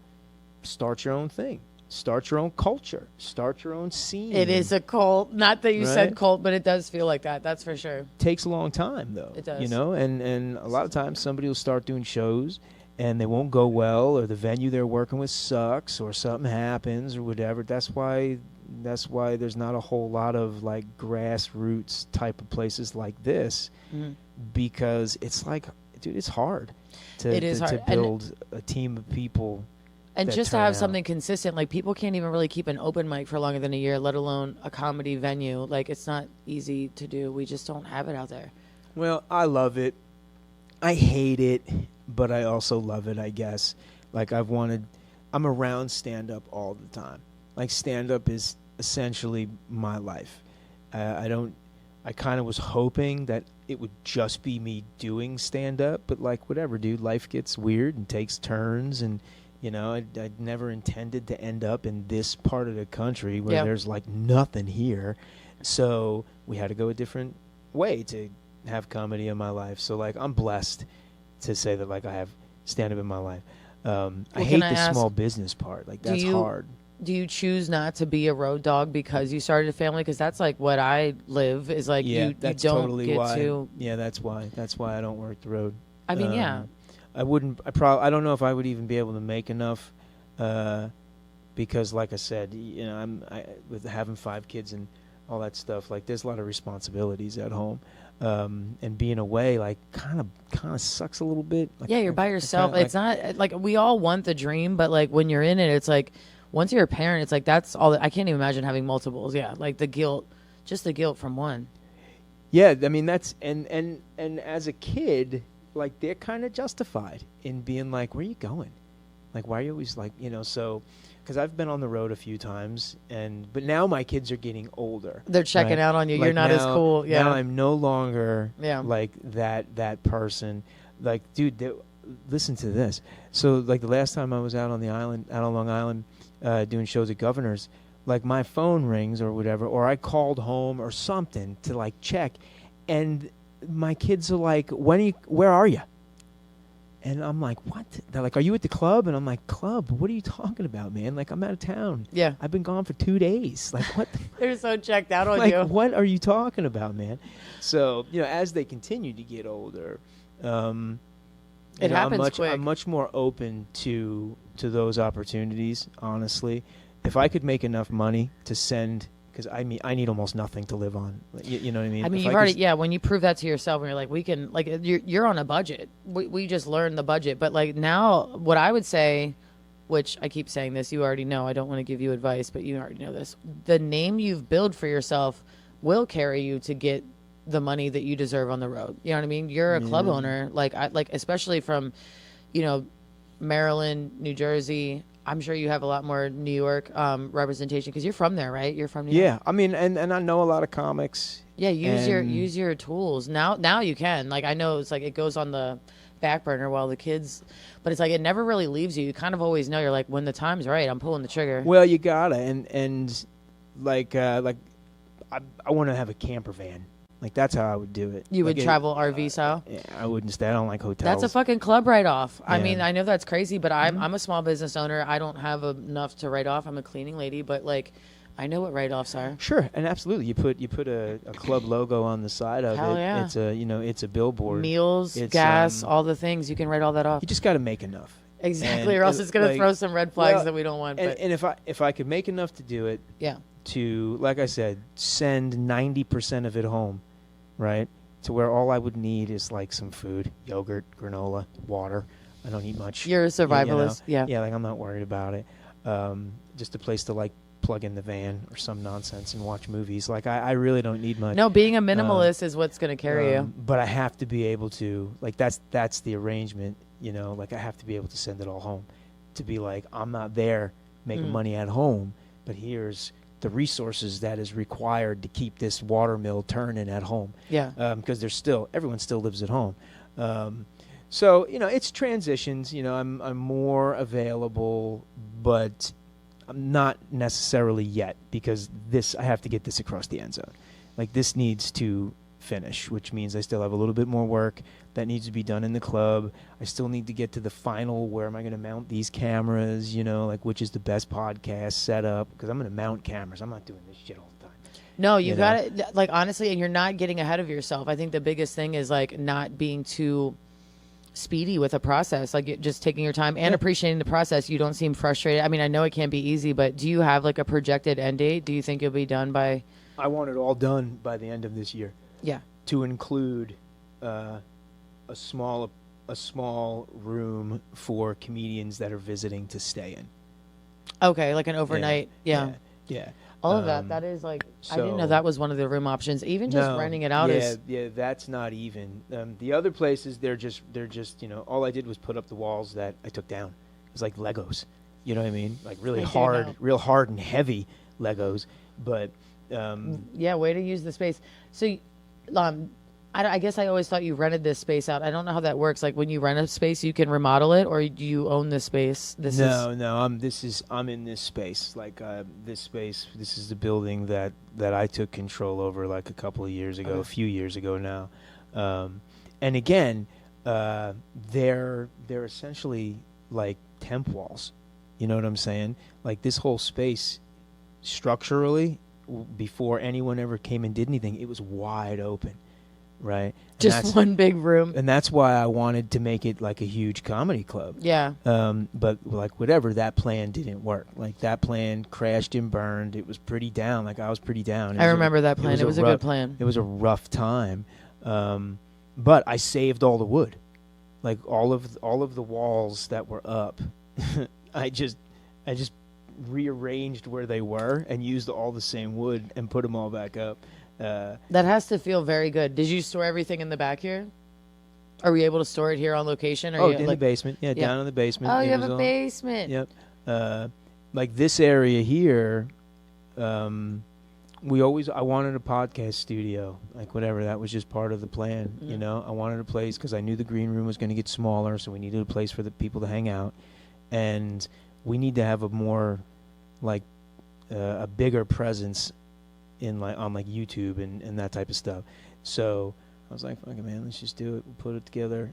start your own thing. Start your own culture. Start your own scene. It is a cult. Not that you said Right? cult, but it does feel like that. That's for sure. Takes a long time though. It does. You know, and a lot of times somebody will start doing shows and they won't go well, or the venue they're working with sucks, or something happens or whatever. That's why there's not a whole lot of like grassroots type of places like this, Mhm. because it's like, dude, it's hard to It is to hard. And- build a team of people. And that just to turn have out. something consistent, like people can't even really keep an open mic for longer than a year, let alone a comedy venue. Like it's not easy to do. We just don't have it out there. Well, I love it. I hate it, but I also love it, I guess. Like I'm around stand-up all the time. Like stand-up is essentially my life. I kind of was hoping that it would just be me doing stand-up, but like whatever, dude, life gets weird and takes turns, and you know, I'd never intended to end up in this part of the country where Yeah. there's like nothing here. So we had to go a different way to have comedy in my life. So like I'm blessed to say that like I have stand-up in my life. I hate can the I ask, small business part. Like that's you- hard. Do you choose not to be a road dog because you started a family? Because that's like what I live is like Yeah, you that's don't totally get why. to. Yeah, that's why. That's why I don't work the road. I mean, yeah. I wouldn't. I don't know if I would even be able to make enough, because, like I said, you know, with having 5 kids and all that stuff. Like, there's a lot of responsibilities at home, and being away, like, kind of sucks a little bit. Like, Yeah, you're by I yourself. kinda, It's not like we all want the dream, but like when you're in it, it's like once you're a parent, it's like that's all. I can't even imagine having multiples. Yeah, like the guilt, just the guilt from one. Yeah, I mean that's and as a kid, like they're kind of justified in being like, where are you going? Like, why are you always like, you know? So, because I've been on the road a few times, but now my kids are getting older. They're checking right? out on you. Like You're not as now- cool. Yeah. Now I'm no longer Yeah. like that person. Like, dude, listen to this. So, like the last time I was out on the island, out on Long Island, doing shows at Governor's, like my phone rings or whatever, or I called home or something to like check, and my kids are like, where are you? And I'm like, what? They're like, are you at the club? And I'm like, club? What are you talking about, man? Like, I'm out of town. Yeah. I've been gone for 2 days. Like, what? They're so checked out on Like, you. what are you talking about, man? So, you know, as they continue to get older, It you know, happens quick. I'm much more open to those opportunities, honestly. If I could make enough money to send, because I need almost nothing to live on. You know what I mean? I mean, If you've could already, when you prove that to yourself and you're like, we can, like, you're on a budget. We just learned the budget. But, like, now what I would say, which I keep saying this, you already know, I don't want to give you advice, but you already know this. The name you've built for yourself will carry you to get the money that you deserve on the road. You know what I mean? You're a club owner, like especially from, you know, Maryland, New Jersey. I'm sure you have a lot more New York representation because you're from there, right? You're from New York. Yeah, I mean, and I know a lot of comics. Yeah, use and your tools. Now you can. Like, I know it's like it goes on the back burner while the kids, but it's like it never really leaves you. You kind of always know. You're like, when the time's right, I'm pulling the trigger. Well, you gotta, and like I want to have a camper van. Like, that's how I would do it. You like would travel RV style? Yeah, I wouldn't stay. I don't like hotels. That's a fucking club write-off. I Yeah. mean, I know that's crazy, but I'm a small business owner. I don't have enough to write off. I'm a cleaning lady, but like, I know what write-offs are. Sure, and absolutely, you put a club logo on the side of Hell it. yeah. It's a billboard. Meals, It's, gas, all the things. You can write all that off. You just got to make enough. Exactly, And or else it's going to like, throw some red flags well, that we don't want. And, But and if I could make enough to do it, yeah. to, like I said, send 90% of it home, right? To where all I would need is like some food, yogurt, granola, water. I don't eat much. You're a survivalist. Yeah. Yeah, like I'm not worried about it. Just a place to like plug in the van or some nonsense and watch movies. Like I really don't need much. No, being a minimalist is what's going to carry you. But I have to be able to, like, that's the arrangement, like I have to be able to send it all home. To be like, I'm not there making money at home, but here's the resources that is required to keep this water mill turning at home. Yeah. Because everyone still lives at home. So, it's transitions. I'm more available, but I'm not necessarily yet, because I have to get this across the end zone. Like, this needs to finish, which means I still have a little bit more work that needs to be done in the club. I still need to get to the final, where am I going to mount these cameras, like which is the best podcast setup, because I'm going to mount cameras. I'm not doing this shit all the time. No, you got it. Like, honestly, and you're not getting ahead of yourself. I think the biggest thing is like not being too speedy with a process, like just taking your time and appreciating the process. You don't seem frustrated. I mean, I know it can't be easy, but do you have like a projected end date? Do you think you'll be done by? I want it all done by the end of this year. Yeah. To include a small room for comedians that are visiting to stay in. Okay, like an overnight. Yeah. All of that. That is like, I didn't know that was one of the room options. Even just renting it out is. Yeah, that's not even. The other places, they're just all I did was put up the walls that I took down. It was like Legos. You know what I mean? Like really real hard and heavy Legos. But yeah, way to use the space. So, I guess I always thought you rented this space out. I don't know how that works. Like, when you rent a space, you can remodel it, or do you own this space? I'm in this space. Like, this space. This is the building that I took control over like a couple of years ago, a few years ago now. And again, they're essentially like temp walls. You know what I'm saying? Like, this whole space, structurally, before anyone ever came and did anything, it was wide open, right? Just one big room. And that's why I wanted to make it like a huge comedy club. Yeah. But like whatever, that plan didn't work. Like, that plan crashed and burned. It was pretty down. Like, I was pretty down. I remember that plan. It was a good plan. It was a rough time. But I saved all the wood. Like, all of the walls that were up, I just rearranged where they were and used all the same wood and put them all back up. That has to feel very good. Did you store everything in the back here? Are we able to store it here on location? Or In the basement. Yeah, down in the basement. Oh, you have a basement. Yep. Like this area here, I wanted a podcast studio. Like, whatever, that was just part of the plan. I wanted a place because I knew the green room was going to get smaller, so we needed a place for the people to hang out. And we need to have a more, like, a bigger presence in on YouTube and that type of stuff. So I was like, fuck it, man, let's just do it. We'll put it together.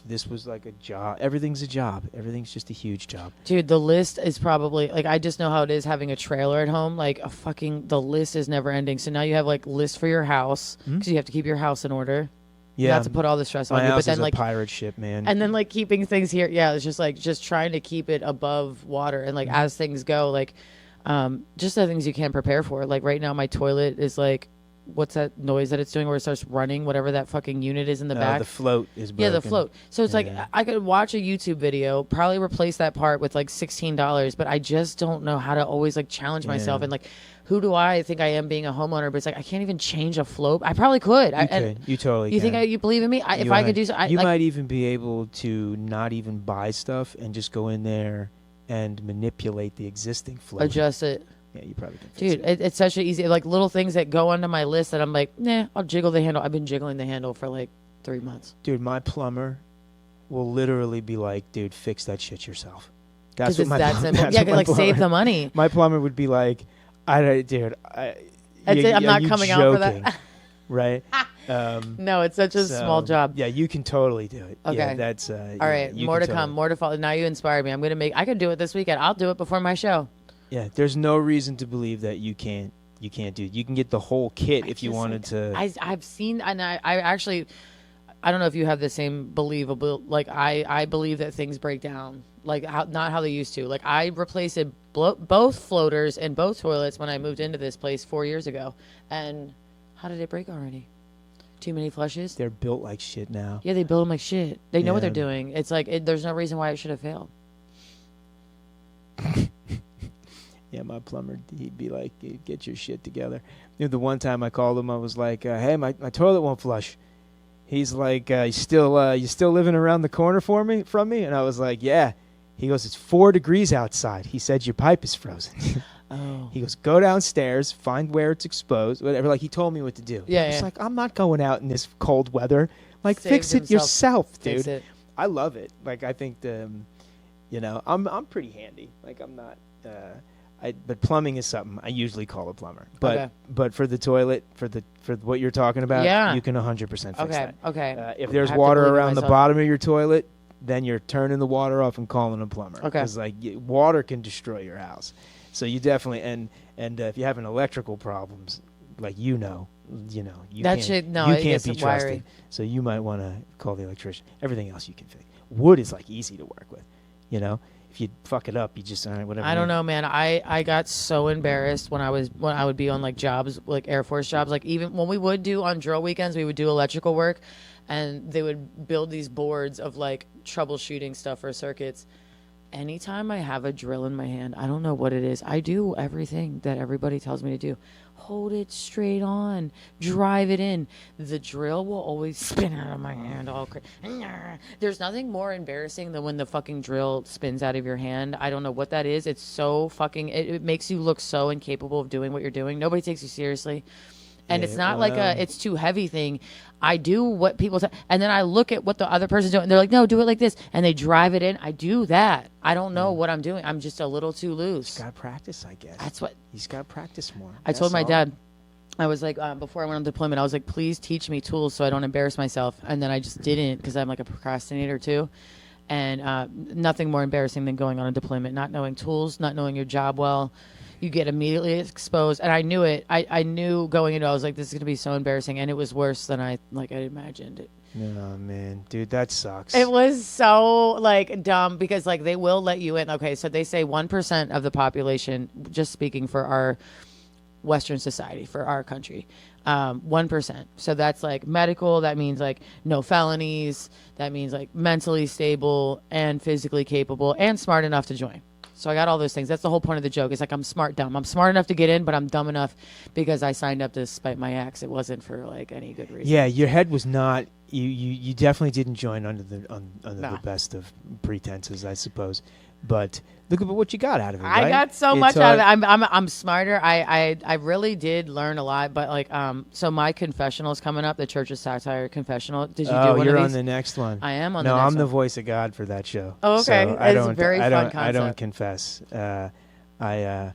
This was like a job. Everything's a job. Everything's just a huge job. Dude, the list is probably like, I just know how it is having a trailer at home. Like, the list is never ending. So now you have like lists for your house because you have to keep your house in order. Yeah, not to put all the stress on my you, house but then is like a pirate ship, man. And then like keeping things here, it's just trying to keep it above water, and like as things go, like just the things you can't prepare for. Like right now, my toilet is like, what's that noise that it's doing where it starts running? Whatever that fucking unit is in the back. The float is broken. Yeah, the float. So it's like I could watch a YouTube video, probably replace that part with like $16, but I just don't know how to always like challenge myself and like. Who do I think I am being a homeowner? But it's like, I can't even change a float. I probably could. You totally can. You think you believe in me? If I could do so. You might even be able to not even buy stuff and just go in there and manipulate the existing flow. Adjust it. Yeah, you probably can fix Dude, it. it's such an easy, like little things that go onto my list that I'm like, nah, I'll jiggle the handle. I've been jiggling the handle for like 3 months. Dude, my plumber will literally be like, dude, fix that shit yourself. Because it's that simple. Yeah, like save the money. My plumber would be like, dude, I'm not coming out for that. Right? No, it's such a small job. Yeah, you can totally do it. Okay. Yeah, that's all right. More to come. More to follow. Now you inspired me. I could do it this weekend. I'll do it before my show. Yeah, there's no reason to believe that you can't do it. You can get the whole kit if you wanted to. I've seen, and I actually, I don't know if you have the same believable, like I believe that things break down, like not how they used to. Like I replaced both floaters and both toilets when I moved into this place 4 years ago. And how did it break already? Too many flushes? They're built like shit now. Yeah, they build them like shit. They know what they're doing. It's like, there's no reason why it should have failed. Yeah, my plumber, he'd be like, get your shit together. You know, the one time I called him, I was like, hey, my toilet won't flush. He's like, you still living around the corner from me? And I was like, yeah. He goes, it's 4 degrees outside. He said, your pipe is frozen. Oh. He goes, go downstairs, find where it's exposed, whatever. Like, he told me what to do. Yeah, It's like, I'm not going out in this cold weather. Like, fix it yourself, dude. Fix it. I love it. Like, I think, I'm pretty handy. Like, I'm not... but plumbing is something I usually call a plumber. But for the toilet, for what you're talking about, you can 100% fix that. Okay. If there's water around the bottom of your toilet, then you're turning the water off and calling a plumber. Okay. Because water can destroy your house. So you definitely and if you're having electrical problems, like you can't be trusted. So you might want to call the electrician. Everything else you can fix. Wood is like easy to work with, you know. If you fuck it up, you just whatever. I don't know, man. I got so embarrassed when I would be on like jobs, like Air Force jobs. Like even when we would do on drill weekends, we would do electrical work, and they would build these boards of like troubleshooting stuff for circuits. Anytime I have a drill in my hand, I don't know what it is. I do everything that everybody tells me to do. Hold it straight on. Drive it in. The drill will always spin out of my hand. There's nothing more embarrassing than when the fucking drill spins out of your hand. I don't know what that is. It's so fucking... It makes you look so incapable of doing what you're doing. Nobody takes you seriously. And it's not like it's too heavy thing. I do what people say. And then I look at what the other person's doing. And they're like, no, do it like this. And they drive it in. I do that. I don't know what I'm doing. I'm just a little too loose. He's got to practice, I guess. That's what. He's got to practice more. I told my dad, I was like, before I went on deployment, I was like, please teach me tools so I don't embarrass myself. And then I just didn't because I'm like a procrastinator too. And nothing more embarrassing than going on a deployment, not knowing tools, not knowing your job well. You get immediately exposed. And I knew it. I knew going into it, I was like, this is going to be so embarrassing. And it was worse than I imagined it. No, man. Dude, that sucks. It was so, like, dumb because, like, they will let you in. Okay, so they say 1% of the population, just speaking for our Western society, for our country, 1%. So that's, like, medical. That means, like, no felonies. That means, like, mentally stable and physically capable and smart enough to join. So I got all those things. That's the whole point of the joke. It's like I'm smart dumb. I'm smart enough to get in, but I'm dumb enough because I signed up to spite my ex. It wasn't for like any good reason. Yeah, your head was not. You definitely didn't join under the best of pretenses, I suppose. But look at what you got out of it. Right? I got so much out of it. I'm smarter. I really did learn a lot. But like so my confessional is coming up. The Church of Satire confessional. Did you do one of these? You're on the next one. I am on the next one. No, I'm the voice of God for that show. Oh, okay. So it's a very fun concept. I don't confess. I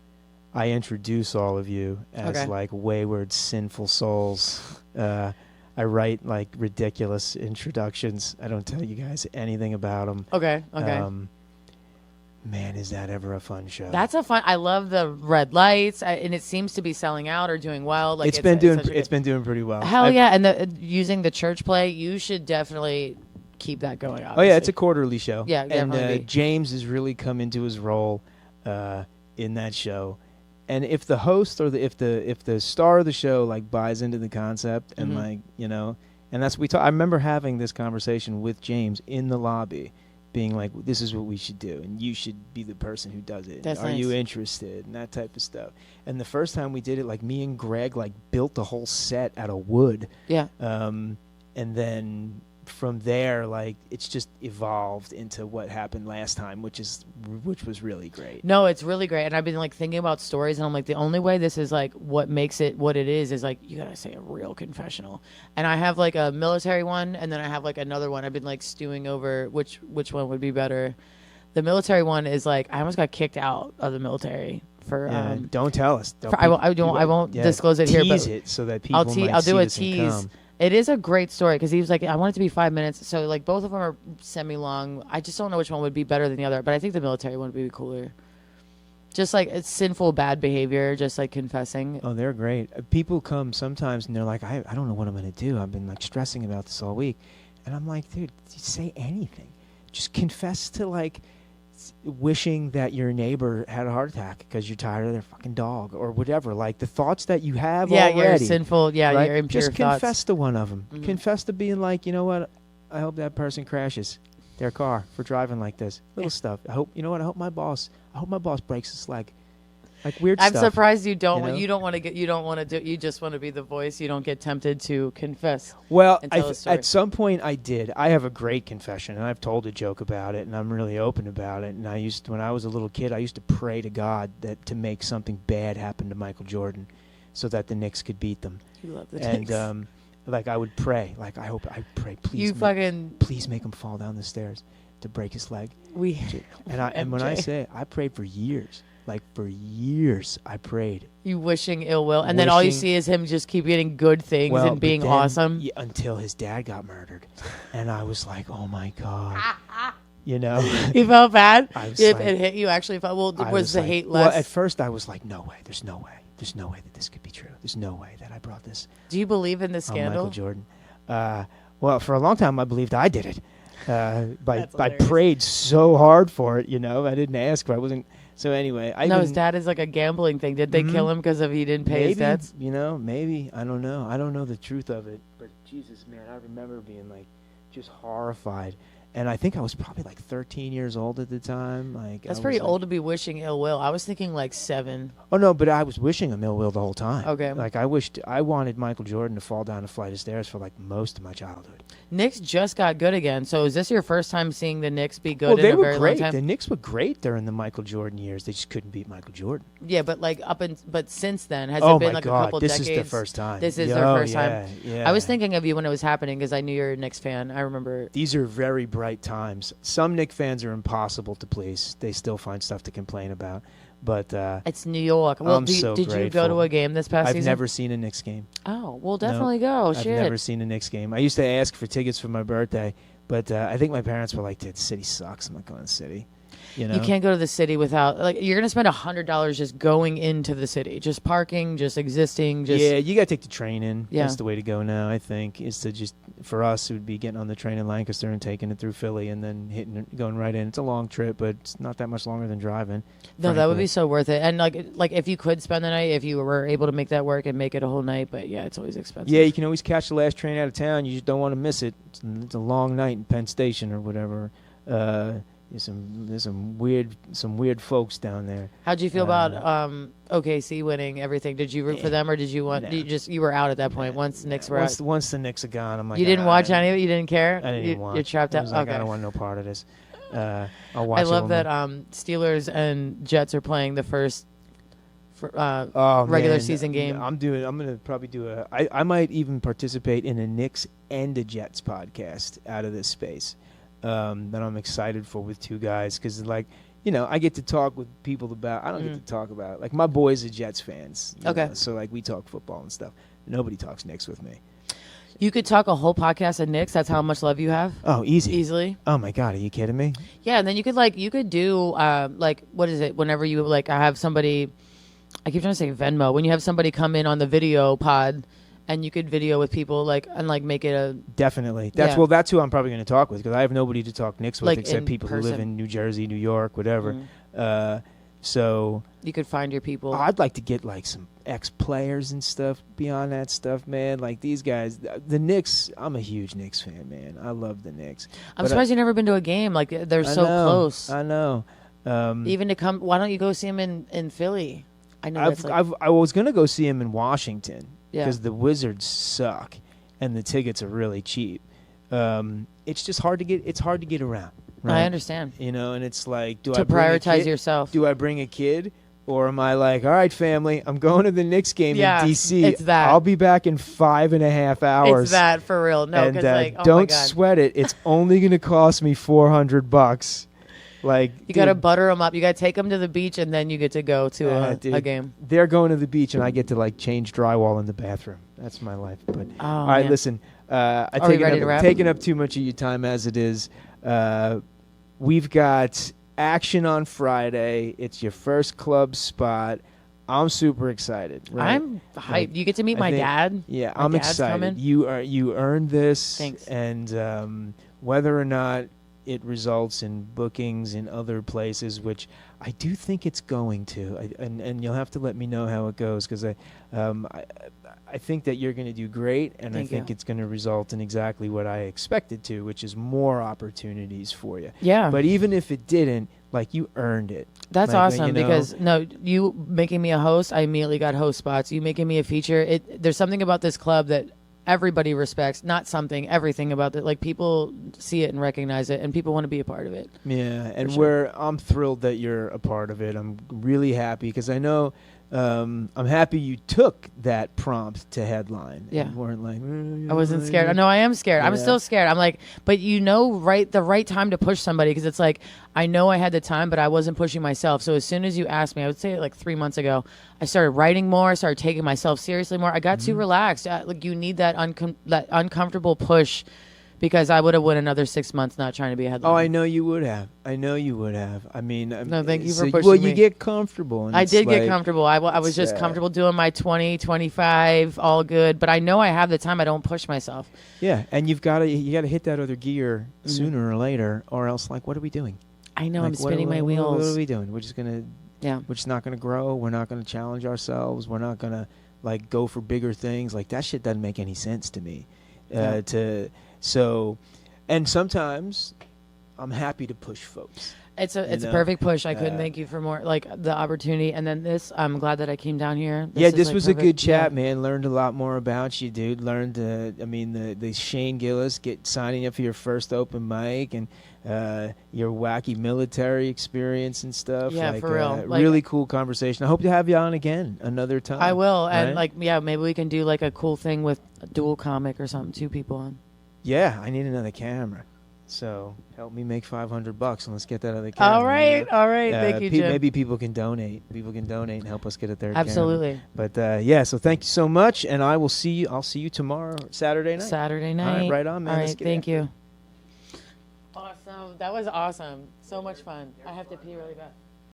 introduce all of you as like wayward, sinful souls. I write like ridiculous introductions. I don't tell you guys anything about them. Okay. Man, is that ever a fun show? That's a fun. I love the red lights, and it seems to be selling out or doing well. Like it's been doing pretty well. Hell yeah! And using the church play, you should definitely keep that going. Obviously. Oh yeah, it's a quarterly show. Yeah, definitely. And James has really come into his role in that show. And if the host or if the star of the show like buys into the concept and like and that's I remember having this conversation with James in the lobby. Being like, this is what we should do, and you should be the person who does it. That's Are nice. you interested? And that type of stuff. And the first time we did it, like me and Greg like built the whole set out of wood. Yeah. And then from there, like it's just evolved into what happened last time, which was really great. No, it's really great. And I've been like thinking about stories, and I'm like, the only way this is like what makes it what it is like you gotta say a real confessional. And I have like a military one, and then I have like another one. I've been like stewing over which one would be better. The military one is like I almost got kicked out of the military for. Don't tell us. I won't disclose it here. But tease it so that people I'll do a this and tease. come. It is a great story because he was like, I want it to be 5 minutes. So like both of them are semi-long. I just don't know which one would be better than the other. But I think the military one would be cooler. Just like it's sinful bad behavior, just like confessing. Oh, they're great. People come sometimes and they're like, I don't know what I'm going to do. I've been like stressing about this all week. And I'm like, dude, say anything. Just confess to like wishing that your neighbor had a heart attack because you're tired of their fucking dog or whatever. Like the thoughts that you have already. You're sinful. Yeah, right? you're impure Just thoughts. confess to one of them. Mm-hmm. Confess to being like, you know what? I hope that person crashes their car for driving like this. Little stuff. I hope my boss breaks his leg. Like weird stuff. I'm surprised you don't. You know? You don't want to get. You don't want to do. You just want to be the voice. You don't get tempted to confess. Well, and tell a story. At some point I did. I have a great confession, and I've told a joke about it, and I'm really open about it. And when I was a little kid, I used to pray to God to make something bad happen to Michael Jordan, so that the Knicks could beat them. You love the Knicks. And like I would pray, like I pray, please, please make him fall down the stairs to break his leg. And when I say I prayed for years. Like for years, I prayed. You wishing ill will, and then all you see is him just keep getting good things and being awesome. Yeah, until his dad got murdered, and I was like, "Oh my God," you know. You felt bad. It hit you. Actually, was the hate less? Well, at first I was like, "No way! There's no way! There's no way that this could be true. There's no way that I brought this." Do you believe in the scandal? Michael Jordan. Well, for a long time I believed I did it. I prayed so hard for it. You know, I didn't ask. I wasn't. So anyway, his dad is like a gambling thing. Did they kill him because he didn't pay his debts? You know, maybe. I don't know. I don't know the truth of it. But Jesus, man, I remember being like just horrified. And I think I was probably like 13 years old at the time. Like that's pretty old to be wishing ill will. I was thinking like 7. Oh no, but I was wishing him ill will the whole time. Okay. Like I wanted Michael Jordan to fall down a flight of stairs for like most of my childhood. Knicks just got good again. So is this your first time seeing the Knicks be good in a very long time? The Knicks were great during the Michael Jordan years. They just couldn't beat Michael Jordan. Yeah, but like but since then, has it been like a couple decades? This is the first time. This is their first time. Yeah. I was thinking of you when it was happening because I knew you're a Knicks fan. I remember. These are very bright times. Some Knicks fans are impossible to please. They still find stuff to complain about. But it's New York. Well, did you go to a game this past season? I've never seen a Knicks game. Oh, well, definitely go. I've never seen a Knicks game. I used to ask for tickets for my birthday, but I think my parents were like, "Dude, the city sucks. I'm not going to the city." You know? You can't go to the city without you're gonna spend $100 just going into the city, just parking, just existing. Yeah, you gotta take the train in. Yeah. That's the way to go now. I think is to just for us it would be getting on the train in Lancaster and taking it through Philly and then going right in. It's a long trip, but it's not that much longer than driving. No, that would be so worth it. And like if you could spend the night, if you were able to make that work and make it a whole night, but yeah, it's always expensive. Yeah, you can always catch the last train out of town. You just don't want to miss it. It's a long night in Penn Station or whatever. There's some weird folks down there. How'd you feel about OKC winning everything? Did you root for them or did you want? No. You were out at that point once the Knicks were out. Once the Knicks are gone, I'm like, you didn't watch any of it. You didn't care. I didn't watch. You're trapped out. Like, okay. I don't want no part of this. I'll watch. I love that Steelers and Jets are playing the first regular season game. I'm gonna probably do I might even participate in a Knicks and a Jets podcast out of this space. That I'm excited for with two guys because I get to talk with people about. I don't get to talk about like my boys are Jets fans. Okay, so like we talk football and stuff. Nobody talks Knicks with me. You could talk a whole podcast of Knicks. That's how much love you have. Oh, easily. Oh my God, are you kidding me? Yeah, and then you could do what is it? Whenever you I have somebody. I keep trying to say Venmo. When you have somebody come in on the video pod. And you could video with people make it a definitely. That's who I'm probably going to talk with because I have nobody to talk Knicks with except people person. who live in New Jersey, New York, whatever. So you could find your people. I'd like to get some ex-players and stuff beyond that stuff, man. Like these guys, the Knicks. I'm a huge Knicks fan, man. I love the Knicks. I'm surprised you've never been to a game. Like they're so close. I know. Even to come, why don't you go see them in Philly? I know. I was going to go see him in Washington. Yeah. Because the Wizards suck, and the tickets are really cheap. it's just hard to get around. Right? I understand. You know, and it's like, do To I bring a prioritize kid? yourself. Do I bring a kid? Or am I like, all right, family, I'm going to the Knicks game Yeah, in D.C. it's that. I'll be back in 5.5 hours. It's that for real. No, and because like, oh my don't God. sweat it. It's only going to cost me $400. Like, You got to dude, butter them up. You got to take them to the beach, and then you get to go to a dude, game. They're going to the beach, and I get to like change drywall in the bathroom. That's my life. But Oh, all right, man. listen. I've Are we ready to wrap? taken up too much of your time as it is. We've got action on Friday. It's your first club spot. I'm super excited. Right? I'm hyped. You get to meet I my think- dad. Yeah, My I'm dad's excited. coming. You earned this. Thanks. And whether or not it results in bookings in other places, which I do think it's going to, and you'll have to let me know how it goes, because I think that you're going to do great, and Thank I think you. it's going to result in exactly what I expected to, which is more opportunities for you. Yeah. But even if it didn't, like, you earned it. That's Like, awesome you know, because you making me a host, I immediately got host spots. You making me a feature, there's something about this club that everybody respects. Not something, everything about it. Like people see it and recognize it, and people want to be a part of it. Yeah, and sure. I'm thrilled that you're a part of it. I'm really happy because I know I'm happy you took that prompt to headline. Yeah. and weren't like I wasn't scared. No, I am scared. I'm Yeah. still scared. I'm like, but the right time to push somebody because it's like I know I had the time, but I wasn't pushing myself. So as soon as you asked me, I would say like 3 months ago, I started writing more. I started taking myself seriously more. I got too relaxed. Like you need that that uncomfortable push. Because I would have went another 6 months not trying to be a headliner. Oh, I know you would have. I mean, No, thank you for so- pushing Well, you me. get comfortable. And I it's did get like- comfortable. I was just it's, comfortable doing my 20, 25, all good. But I know I have the time. I don't push myself. Yeah, and you got to hit that other gear Mm-hmm. sooner or later, or else, like, what are we doing? I know Like, I'm spinning my wheels. What are we doing? We're just gonna. Yeah. We're just not gonna grow. We're not gonna challenge ourselves. We're not gonna like go for bigger things. Like that shit doesn't make any sense to me. Yeah. And sometimes I'm happy to push folks. It's a know, perfect push. I couldn't uh, thank you for more like the opportunity. And then this, I'm glad that I came down here. This is, was like, a good perfect. chat, Yeah. man. Learned a lot more about you, dude. Learned, the Shane Gillis signing up for your first open mic and your wacky military experience and stuff. Yeah, like, for real. Like- really cool conversation. I hope to have you on again another time. I will. And right? maybe we can do like a cool thing with a dual comic or something, 2 people on. Yeah, I need another camera. So help me make $500 and let's get that other camera. All right. you know? All right. Thank you, Jim. Maybe people can donate. People can donate and help us get a third camera. Absolutely. But so thank you so much, and I'll see you tomorrow, Saturday night. Saturday All night. right, right on, man. All Let's right. get Thank after you. Awesome. That was awesome. So much fun. I have to pee really bad.